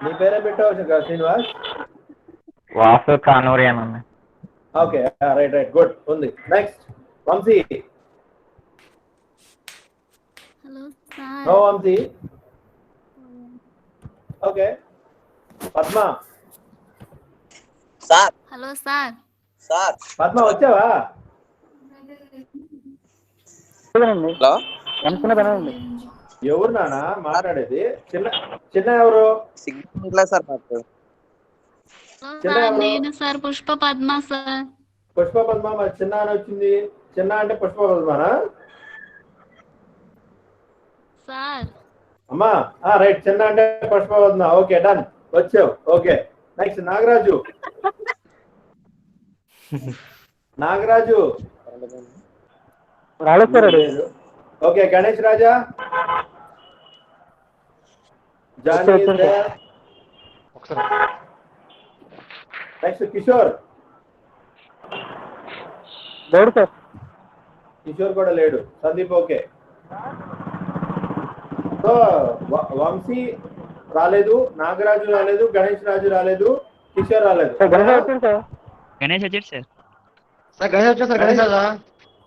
నీ పేరేం పెట్టావు శ్రీనివాస్? వాసు కానూరి అని ఉంది. ఓకే రైట్ రైట్ గుడ్ ఉంది. Next Vamsi. Hello sir. No Vamsi. Okay Padma. Sir. Hello sir. Sir. Padma వచ్చావా? హలో ఎవరు నానా మాట్లాడేది? చిన్న చిన్న ఎవరు? సిగ్నల్ సార్ నాకు. నేను సార్ పుష్ప పద్మ సార్. పుష్ప పద్మ. మరి చిన్న అని వచ్చింది. చిన్న అంటే పుష్ప పద్మనా? సార్. అమ్మా రైట్. చిన్న అంటే పుష్ప పద్మ. ఓకే డన్ వచ్చావు. Okay next Nagaraju. Nagaraju okay. Ganesh Raja. Johnny next Kishore. లేడు సార్. కిషోర్ కూడా లేడు. సందీప్ ఓకే. సో వంశీ రాలేదు, నాగరాజు రాలేదు, గణేష్ రాజు రాలేదు, కిషోర్ రాలేదు. గణేష్ వచ్చాడు సార్. గణేష్ వచ్చా సార్. గణేష్ రాజా.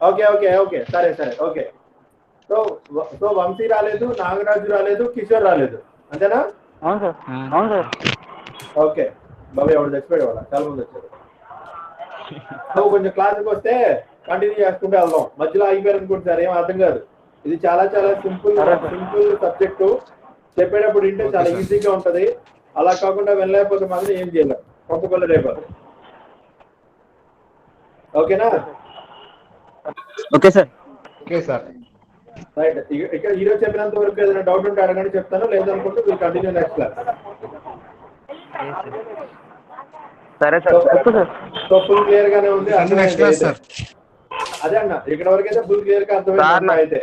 ఓకే ఓకే ఓకే సరే సరే ఓకే. సో సో వంశీ రాలేదు, నాగరాజు రాలేదు, కిషోర్ రాలేదు. అంతేనా? అవును సార్. అవును సార్. ఓకే బాబు ఎవరు చచ్చిపోయాడు వాళ్ళ చాలా మంది వచ్చారు. నువ్వు కొంచెం క్లాస్కి వస్తే కంటిన్యూ చేసుకుంటే వెళ్దాం. మధ్యలో ఆగిపోయారు అనుకుంటే సార్ ఏం అర్థం కాదు. ఇది చాలా చాలా సింపుల్ సబ్జెక్టు. చెప్పేటప్పుడు వింటే చాలా ఈజీగా ఉంటది. అలా కాకుండా వెళ్ళలేకపోతే మాత్రం ఏం చేయలేం. కొంత రేపు. ఓకేనా? Okay sir. Okay sir. Right. ఇక్కడ ఈరోజు చెప్పినంత వరకు ఏదైనా డౌట్ ఉంటే అడగండి, చెప్తాను. లేదనుకుంటే విల్ కంటిన్యూ నెక్స్ట్ క్లాస్. సరే సార్. సో ఫుల్ క్లియర్ గానే ఉంది. Next class sir. అదే అన్న ఇక్కడ వరకు అయితే ఫుల్ క్లియర్ గా అర్థమైంది అయితే.